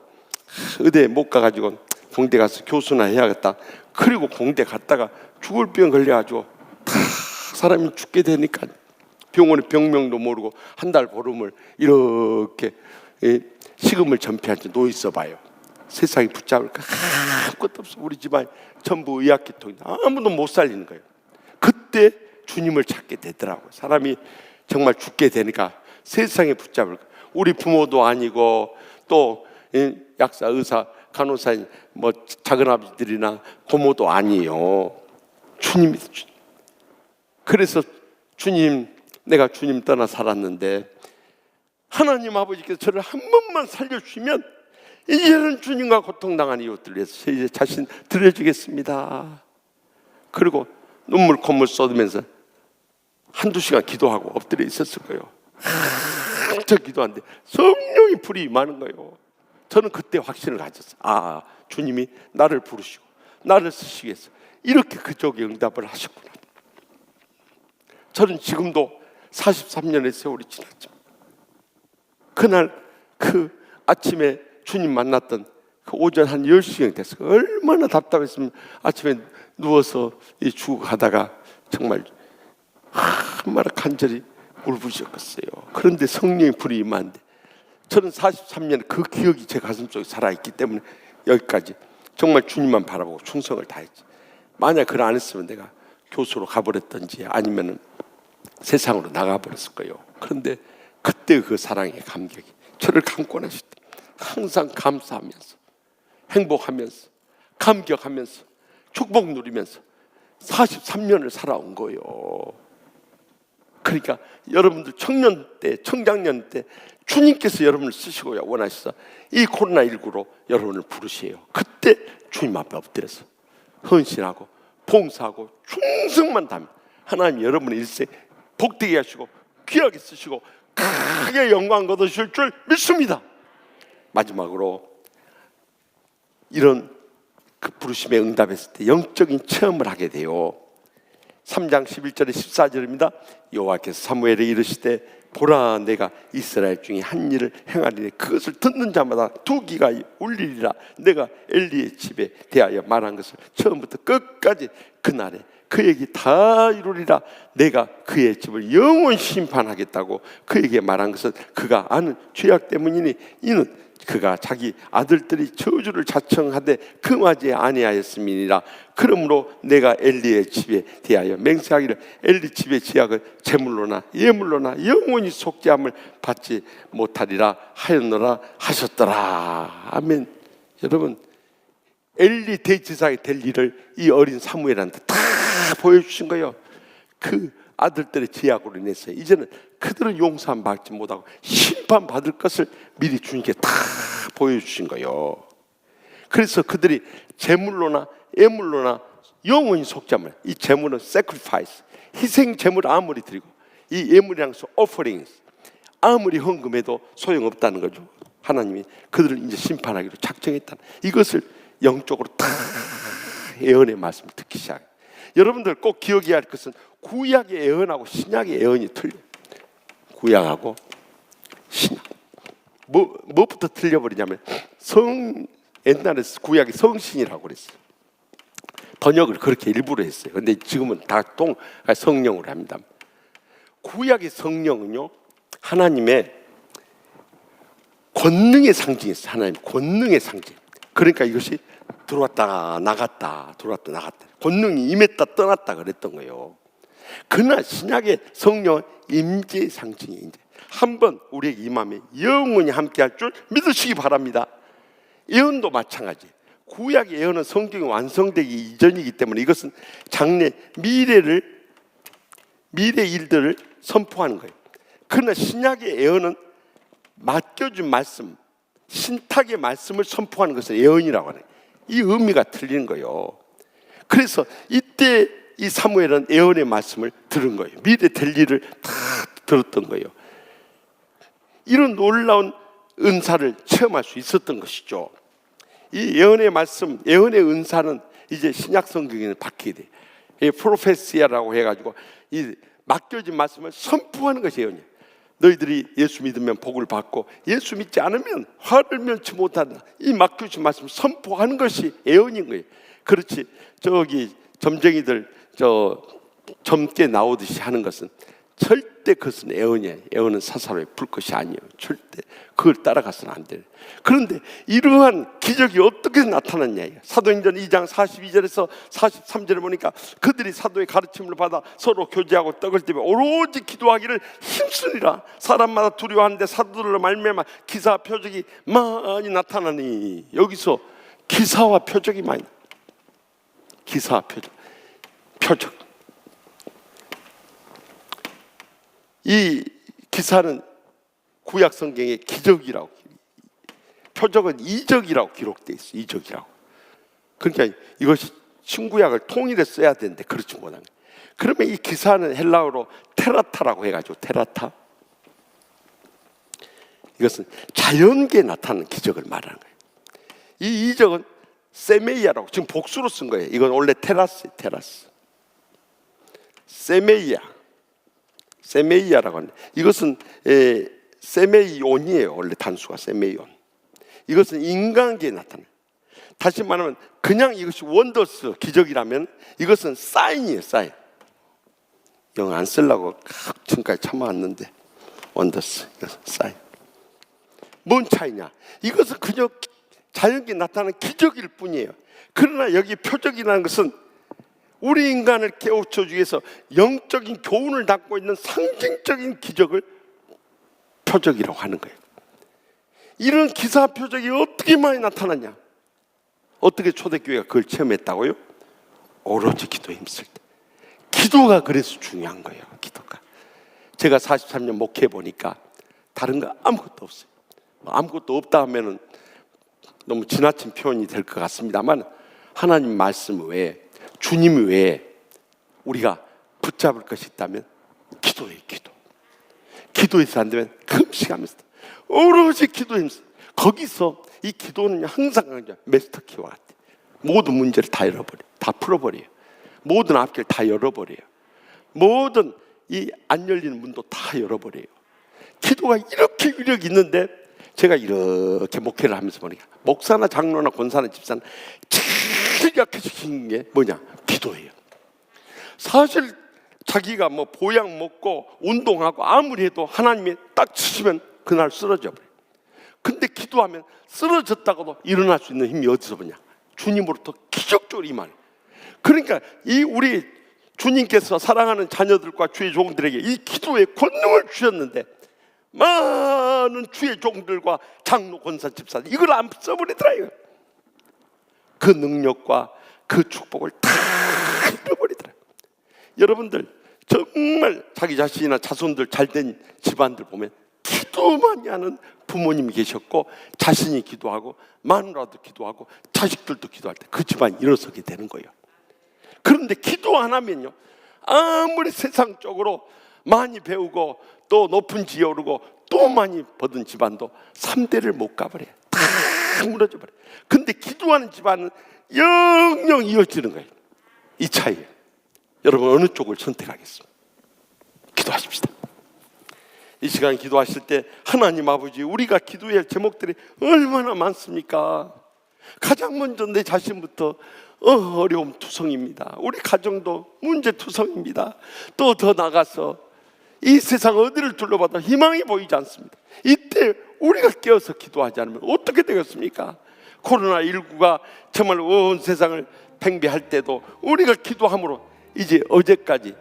의대에 못 가가지고 공대 가서 교수나 해야겠다. 그리고 공대 갔다가 죽을 병 걸려가지고 다 사람이 죽게 되니까 병원에 병명도 모르고 한 달 보름을 이렇게 식음을 전폐한 채 누워 있어 봐요. 세상이 붙잡을 거 아무것도 없어. 우리 집안 전부 의학기통이다. 아무도 못 살리는 거예요. 그때 주님을 찾게 되더라고요. 사람이 정말 죽게 되니까 세상에 붙잡을 거. 우리 부모도 아니고 또 약사, 의사, 간호사인 뭐 작은아버지들이나 고모도 아니에요. 주님이죠. 주님. 그래서 주님, 내가 주님 떠나 살았는데 하나님 아버지께서 저를 한 번만 살려주시면 이제는 주님과 고통당한 이웃들 위해서 제 자신 드려주겠습니다. 그리고 눈물 콧물 쏟으면서 한두 시간 기도하고 엎드려 있었을 거예요. 한참 기도하는데 성령이 불이 임하는 거예요. 저는 그때 확신을 가졌어요. 아, 주님이 나를 부르시고 나를 쓰시기 위해서 이렇게 그쪽에 응답을 하셨구나. 저는 지금도 43년의 세월이 지났죠. 그날 그 아침에 주님 만났던 그 오전 한 10시경 됐어요. 얼마나 답답했으면 아침에 누워서 죽어가다가 정말 얼마나 간절히 울부짖었겠어요. 그런데 성령의 불이 임하는데 저는 43년 그 기억이 제 가슴속에 살아있기 때문에 여기까지 정말 주님만 바라보고 충성을 다했지. 만약 그걸 안 했으면 내가 교수로 가버렸던지 아니면은 세상으로 나가버렸을 거예요. 그런데 그때 그 사랑의 감격이 저를 감고 나실 때 항상 감사하면서 행복하면서 감격하면서 축복 누리면서 43년을 살아온 거예요. 그러니까 여러분들 청년 때, 청장년 때 주님께서 여러분을 쓰시고 원하셔서 이 코로나19로 여러분을 부르시에요. 그때 주님 앞에 엎드려서 헌신하고 봉사하고 충성만 다하면 하나님 여러분의 일생 복되게 하시고 귀하게 쓰시고 크게 영광 거두실 줄 믿습니다. 마지막으로 이런 그 부르심에 응답했을 때 영적인 체험을 하게 돼요. 3장 11절에 14절입니다. 여호와께서 사무엘에 이르시되 보라 내가 이스라엘 중에 한 일을 행하리니 그것을 듣는 자마다 두 귀가 울리리라. 내가 엘리의 집에 대하여 말한 것을 처음부터 끝까지 그날에 그에게 다 이루리라. 내가 그의 집을 영원히 심판하겠다고 그에게 말한 것은 그가 아는 죄악 때문이니 이는 그가 자기 아들들이 저주를 자청하되 금하지 아니하였음이니라. 그러므로 내가 엘리의 집에 대하여 맹세하기를 엘리 집의 지약을 제물로나 예물로나 영원히 속죄함을 받지 못하리라 하였노라 하셨더라. 아멘. 여러분, 엘리 대지사에 될 일을 이 어린 사무엘한테 다 보여주신 거예요. 그 아들들의 제약으로 인해서 이제는 그들은 용서함 받지 못하고 심판받을 것을 미리 주님께 다 보여주신 거예요. 그래서 그들이 제물로나 예물로나 영원히 속죄함을, 이 제물은 sacrifice, 희생 제물 아무리 드리고 이 예물이랑 offerings 아무리 헌금해도 소용없다는 거죠. 하나님이 그들을 이제 심판하기로 작정했다는 이것을 영적으로 다 예언의 말씀을 듣기 시작해요. 여러분들 꼭 기억해야 할 것은 구약의 예언하고 신약의 예언이 틀려요. 구약하고 신약. 뭐부터 틀려버리냐면 옛날에 구약이 성신이라고 그랬어요. 번역을 그렇게 일부러 했어요. 근데 지금은 다 성령으로 합니다. 구약의 성령은요, 하나님의 권능의 상징이었어요. 하나님 권능의 상징. 그러니까 이것이 들어왔다 나갔다 들어왔다 나갔다 권능이 임했다 떠났다 그랬던 거예요. 그러나 신약의 성령은 임재의 상징이에요. 이제 한번 우리에게 임하면 영원히 함께할 줄 믿으시기 바랍니다. 예언도 마찬가지. 구약의 예언은 성경이 완성되기 이전이기 때문에 이것은 장래 미래 일들을 선포하는 거예요. 그러나 신약의 예언은 맡겨준 말씀, 신탁의 말씀을 선포하는 것을 예언이라고 하는 거예요. 이 의미가 틀리는 거예요. 그래서 이때 이 사무엘은 예언의 말씀을 들은 거예요. 미래 될 일을 다 들었던 거예요. 이런 놀라운 은사를 체험할 수 있었던 것이죠. 이 예언의 말씀, 예언의 은사는 이제 신약 성경에는 바뀌게 돼요. 이 프로페시아라고 해가지고 이 맡겨진 말씀을 선포하는 것이 예언이에요. 너희들이 예수 믿으면 복을 받고 예수 믿지 않으면 화를 면치 못한다. 이 맡겨진 말씀을 선포하는 것이 예언인 거예요. 그렇지 저기 점쟁이들 젊게 나오듯이 하는 것은 절대 그것은 예언이에요. 예언은 사사로이 풀 것이 아니에요. 절대 그걸 따라가서는 안 돼요. 그런데 이러한 기적이 어떻게 나타났냐. 사도행전 2장 42절에서 43절에 보니까 그들이 사도의 가르침을 받아 서로 교제하고 떡을 떼며 오로지 기도하기를 힘쓰니라. 사람마다 두려워하는데 사도들로 말미암아 기사와 표적이 많이 나타나니. 여기서 기사와 표적이 많이 기사와 표적. 이 기사는 구약 성경의 기적이라고, 표적은 이적이라고 기록되어 있어요. 이적이라고. 그러니까 이것이 신구약을 통일해 써야 되는데 그렇지 못한 거예요. 그러면 이 기사는 헬라어로 테라타라고 해가지고 테라타, 이것은 자연계에 나타나는 기적을 말하는 거예요. 이 이적은 세메이아라고 지금 복수로 쓴 거예요. 이건 원래 테라스. 세메이아라고 하는데 이것은 세메이온이에요. 원래 단수가 세메이온. 이것은 인간계에 나타나요. 다시 말하면 그냥 이것이 원더스 기적이라면 이것은 사인이에요. 사인. 영어 안 쓰려고 지금까지 참아왔는데 원더스, 사인. 뭔 차이냐? 이것은 그저 자연계에 나타나는 기적일 뿐이에요. 그러나 여기 표적이라는 것은 우리 인간을 깨우쳐주기 위해서 영적인 교훈을 담고 있는 상징적인 기적을 표적이라고 하는 거예요. 이런 기사 표적이 어떻게 많이 나타났냐? 어떻게 초대교회가 그걸 체험했다고요? 오로지 기도에 힘쓸 때. 기도가 그래서 중요한 거예요. 기도가. 제가 43년 목회해 보니까 다른 거 아무것도 없어요. 아무것도 없다 하면은 너무 지나친 표현이 될 것 같습니다만, 하나님 말씀 외에, 주님 외에 우리가 붙잡을 것이 있다면 기도예요. 기도에서 안 되면 금식하면서 오로지 기도에 힘써. 거기서 이 기도는 항상 마스터 키와 같아. 모든 문제를 다 열어버려, 다 풀어버려요. 모든 앞길 다 열어버려요. 모든 이 안 열리는 문도 다 열어버려요. 기도가 이렇게 위력이 있는데, 제가 이렇게 목회를 하면서 보니까 목사나 장로나 권사나 집사는 제일 약해지는 게 뭐냐? 기도예요. 사실 자기가 뭐 보약 먹고 운동하고 아무리 해도 하나님이 딱 치시면 그날 쓰러져 버려요. 근데 기도하면 쓰러졌다고도 일어날 수 있는 힘이 어디서 오냐? 주님으로부터 기적적으로 임하는. 그러니까 이 우리 주님께서 사랑하는 자녀들과 주의 종들에게 이 기도의 권능을 주셨는데, 많은 주의 종들과 장로, 권사, 집사들 이걸 안 써버리더라. 그 능력과 그 축복을 다 잃어버리더라. 여러분들 정말 자기 자신이나 자손들 잘된 집안들 보면 기도만 하는 부모님이 계셨고, 자신이 기도하고 마누라도 기도하고 자식들도 기도할 때 그 집안이 일어서게 되는 거예요. 그런데 기도 안 하면요, 아무리 세상적으로 많이 배우고 또 높은 지에 오르고 또 많이 받은 집안도 3대를 못 가버려요. 다 무너져 버려요. 근데 기도하는 집안은 영영 이어지는 거예요. 이 차이예요. 여러분 어느 쪽을 선택하겠습니까? 기도하십시다. 이 시간 기도하실 때 하나님 아버지, 우리가 기도해야 할 제목들이 얼마나 많습니까? 가장 먼저 내 자신부터 어려움 투성입니다. 우리 가정도 문제 투성입니다. 또 더 나가서 이 세상 어디를 둘러봐도 희망이 보이지 않습니다. 이때 우리가 깨어서 기도하지 않으면 어떻게 되겠습니까? 코로나19가 정말 온 세상을 팽배할 때도 우리가 기도함으로 이제 어제까지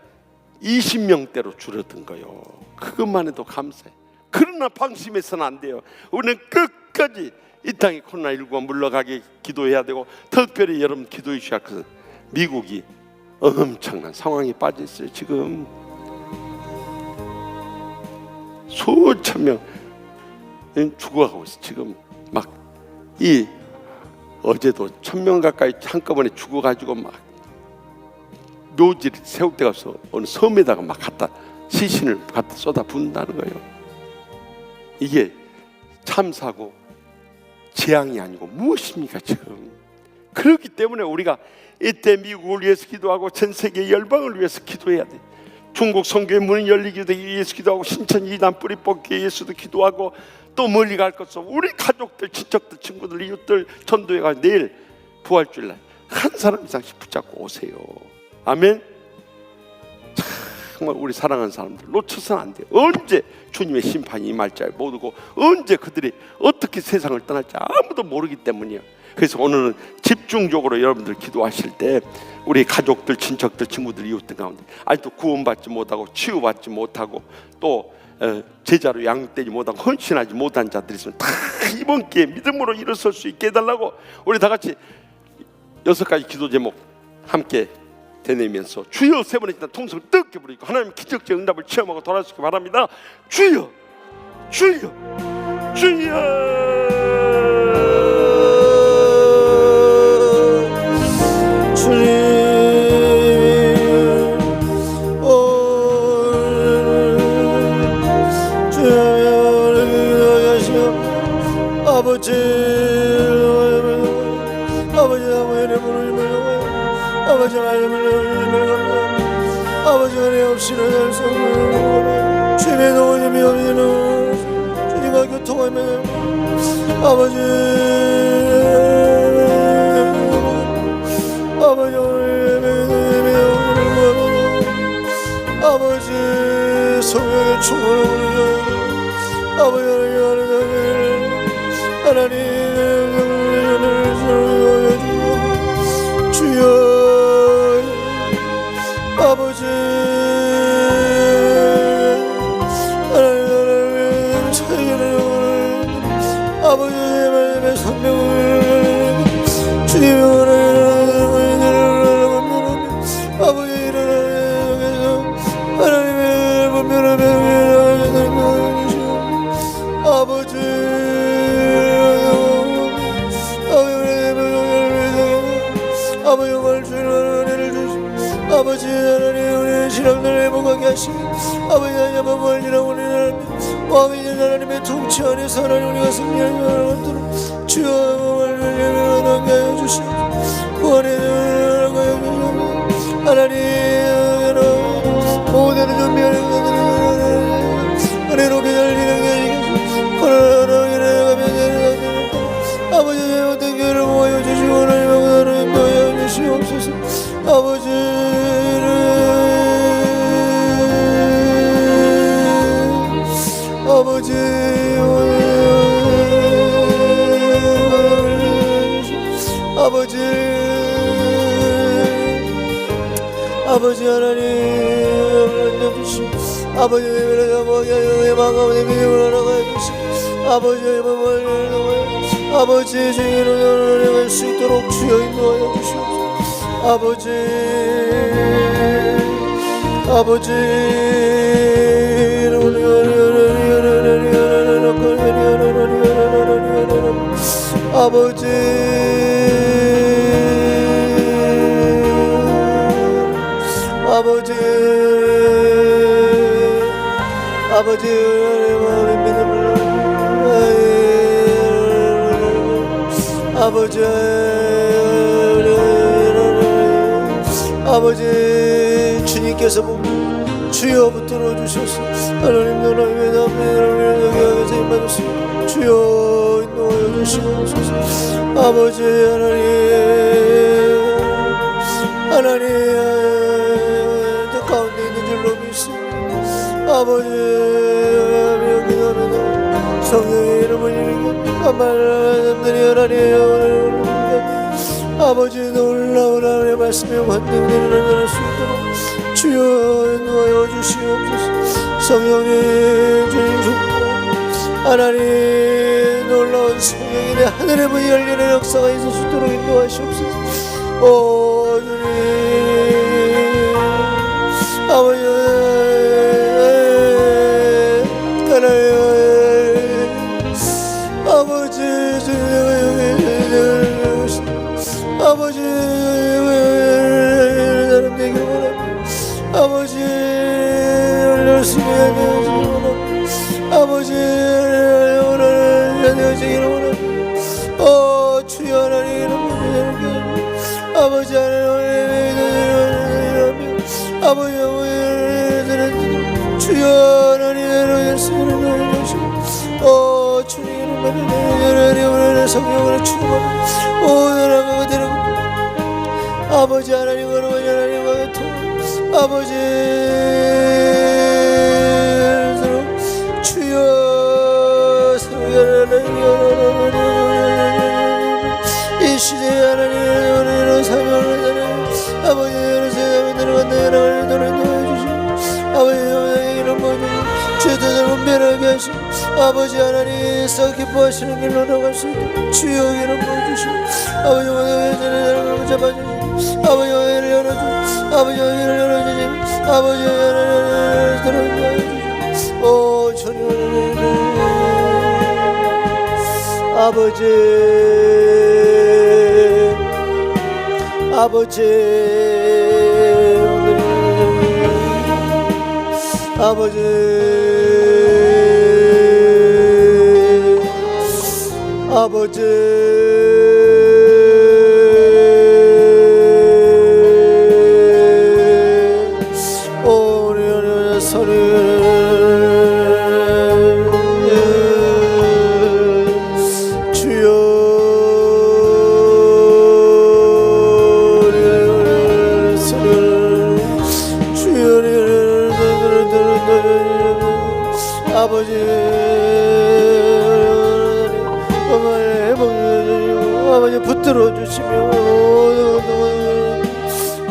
20명대로 줄어든 거요. 그것만 해도 감사해. 그러나 방심해서는 안 돼요. 우리는 끝까지 이 땅에 코로나19가 물러가게 기도해야 되고, 특별히 여러분 기도해 주셔야 할 것은 미국이 엄청난 상황에 빠져 있어요. 지금 수천 명 죽어가고 있어. 지금 막 이 어제도 1,000명 가까이 한꺼번에 죽어가지고 막 묘지를 세울 데가 없어 어느 섬에다가 막 갖다 시신을 갖다 쏟아 붓는다는 거예요. 이게 참사고 재앙이 아니고 무엇입니까 지금? 그렇기 때문에 우리가 이때 미국을 위해서 기도하고 전 세계 열방을 위해서 기도해야 돼. 중국 선교의 문이 열리기 위해서 기도하고, 신천 이단 뿌리 뽑기 위해서도 기도하고, 또 멀리 갈 것 없어 우리 가족들, 친척들, 친구들, 이웃들 전도회가 내일 부활주일날 한 사람 이상씩 붙잡고 오세요. 아멘. 정말 우리 사랑하는 사람들 놓쳐서는 안 돼요. 언제 주님의 심판이 임할지 모르고, 언제 그들이 어떻게 세상을 떠날지 아무도 모르기 때문이에요. 그래서 오늘은 집중적으로 여러분들 기도하실 때 우리 가족들, 친척들, 친구들, 이웃들 가운데 아직도 구원받지 못하고 치유받지 못하고 또 제자로 양육되지 못하고 헌신하지 못한 자들이 있으면 다 이번 기회에 믿음으로 일어설 수 있게 해달라고 우리 다 같이 6가지 기도 제목 함께 되뇌면서 주여 세 번에 일단 통성을 뜨겁게 부르고 하나님 기적적 응답을 체험하고 돌아오시기 바랍니다. 주여, 주여, 주여.
주님
아버지 아버지 아버지의 부르심을 아버지 말씀을 아버지가 내 없이는 할 수 없는 주님의 도우심이 없이는 주님과 교통하며 아버지 아버지 아버지 성령의 충만을 아버지 하나님 주여 아버지 하나님 사랑하는 아버지의 말씀의 성령을 주님의 아버지 일어나서 하나님의 분별하며 아버지 아버지 영광을 주시는 은혜를 주시고 아버지 하나님 우리의 신앙들을 회복하게 하시고 아버지 하나님 멀지나 우리는 왕이신 하나님의 통치 안에서 하나님 우리가 승리하는 것들을 주여 하게 하여 주시고 구원의 은혜를 하여 주시고 하나님 모든 준비하는 것들을 은혜롭게 달리는 게 아버지 모든 교회를 모여 주시고 하나님 모여 주시옵소서 아버지 아버지 하나님 주시고 아버지 내가 뭐야 마가의 믿음을 나가야 주시고 아버지의 몸을 아버지의 죄를 나갈 수 있도록 주여 인도하여 주시옵소서 아버지 아버지 주님께서 주여 붙들어 주셔서 하나님 너를 남의 여기서 임하셨습니다. 주여 인도하여 주시옵소서 아버지 하나님 저 가운데 있는 줄로 믿습니다. 아버지 여기는 성령의 이름을 이루고 말씀들이 하나님 아버지 놀라운 하나님의 말씀에 환영되는 하나님 수 있도록 주여 인도하여 주시옵소서 성령님 주님 축복합니다. 하나님 놀라운 성령이 내 하늘의 문이 열리는 역사가 있을 수 있도록 인도하시옵소서 오 주님 아버지 아버지 사람 되기를 원합니다. 아버지 열심히 하시기를 원합니다. 아버지 되어지기를 원합니다. 주여 하나님 아버지 하나님 아버지 주여 하나님 열심히 하시고 주님 하나님 성령으로 충만하고 나라가 되는 아버지 하나님과 하나님과 통 아버지 주여 이 시대에 하나님의 사명을 아버지의 세상에 들어간다 나라를 도와주시고 아버지의 이런 모든 죄들을 분별하게 하시고 아버지 하나님 썩 기뻐하시는 길로 나갈 수 있도록 주여 이름 보여주시고 아버지 오늘 예전에 잡아주시고 아버지 오늘을 열어주시고 아버지 오늘을 열어주시고 아버지 오늘을 들어주시고 오 주님 아버지 아버지
아버지 오늘 소리 아버지 아버지 붙들어 주시며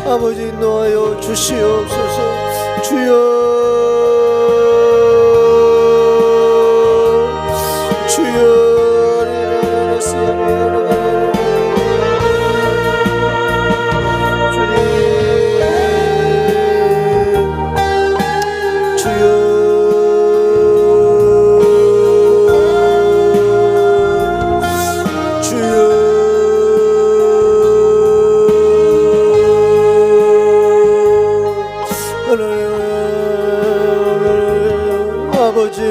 아버지 놓아여 주시옵소서. 주여 주여 아버지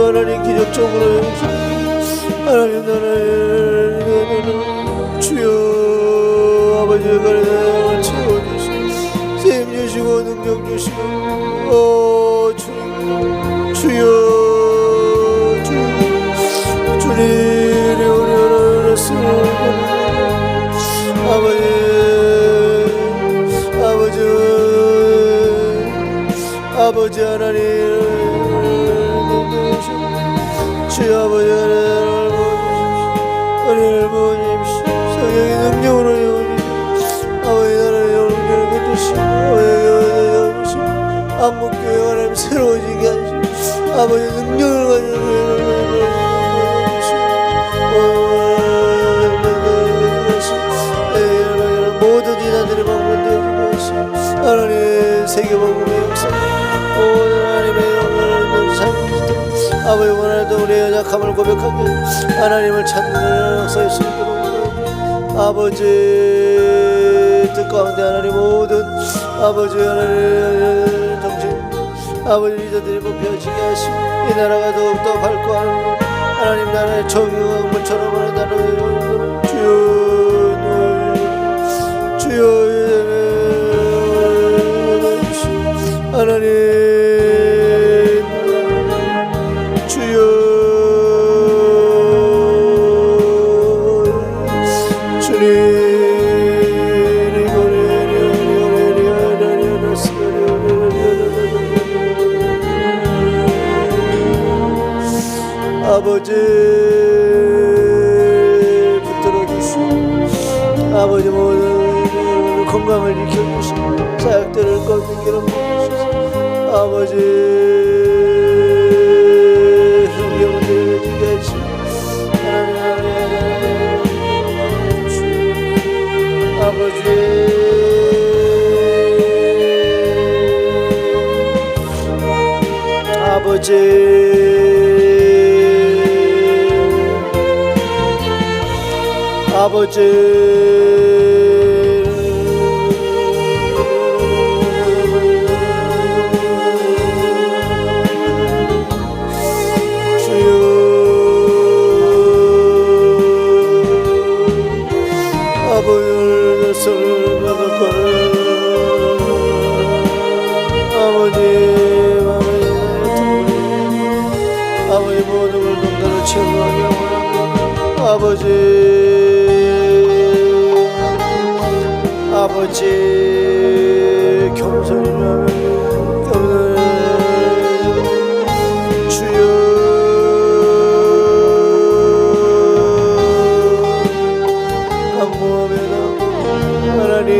하나님 기적적으로 하나님 나라의 주여 아버지 가르쳐 채워주시고 힘 주시고 능력 주시고 주님 주여 주님 우리 아버지 하나님 주여 아버지 하나님을 보내주십시오. 성령의 능력으로 이루어주십시오. 아버지 나라의 영광을 주시고 안목교회 하나님 새로워지게 하시고 아버지 능력을 가지고 모든 이단들의 마음을 되어주게 하시고 하나님 세계복음의 역사 하나님의 영광을 찾는 아버지 원하는 우리의 약함을 고백하게 하나님을 찾는 역사에 수 있도록 아버지 뜻 가운데 하나님 모든 아버지 하나님 정신 아버지 리더들이 뽑혀지게 하시고 이 나라가 더욱더 밝고 하나님 나라의 정의와 물처럼 하는 나라를 주여 하나님 주여 주님 아버지 붙들어 주시고 아버지 모든 건강을 지켜주시고 사역들을 꺾는 길을 보내주시고 아버지 성경을 내려주게 하시고 아버지 모든 걸 농가로 채워하게 하고 아버지 겸손이라면 주여 간구하며 하나님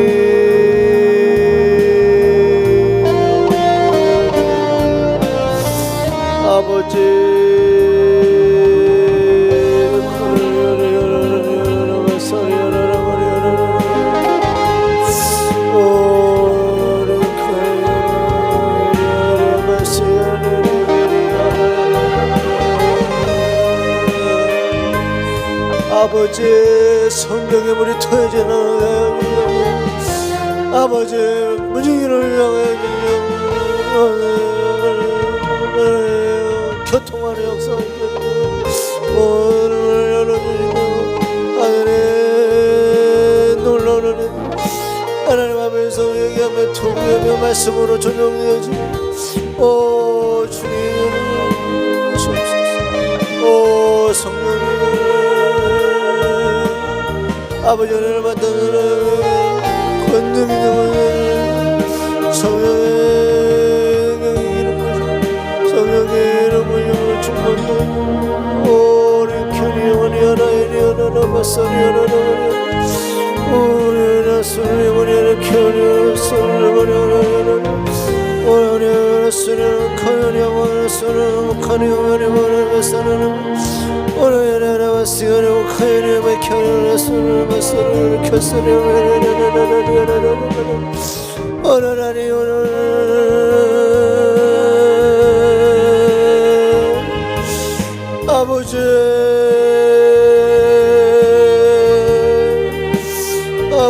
아버지 아버지 성령의 물이 터져 나가야 아버지 무지개를 향해 교통하는 역사
말씀으로 조정되어지고 오 주님 주옵소서. 오 성령님 아버지 은혜를 받들어 권능이 넘어져 성령의 성령의 이름을 충만하여 오리 켜리 원이하라 이리하라 마사리하라 오리하라 소리하라 켜리 소리하라 오리하라 소리하라 커리하라 소리하라 커리하라 마사리하라 오리하라 마시하라 커리하라 켜리하라 소리하라 마사리하라 켜소리하라 오라라리 아버지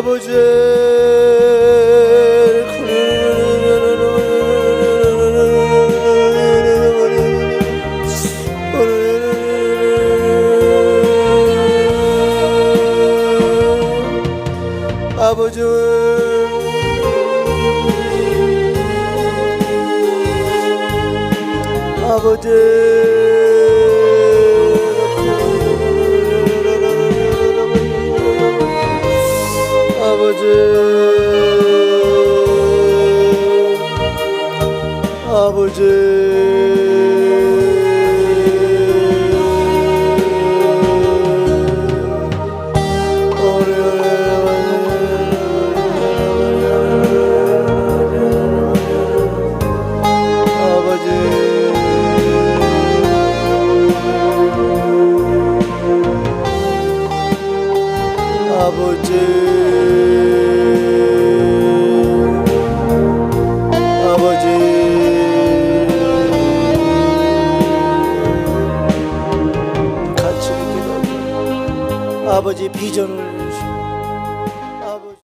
아버지 아버지 아버지 아버지 비전을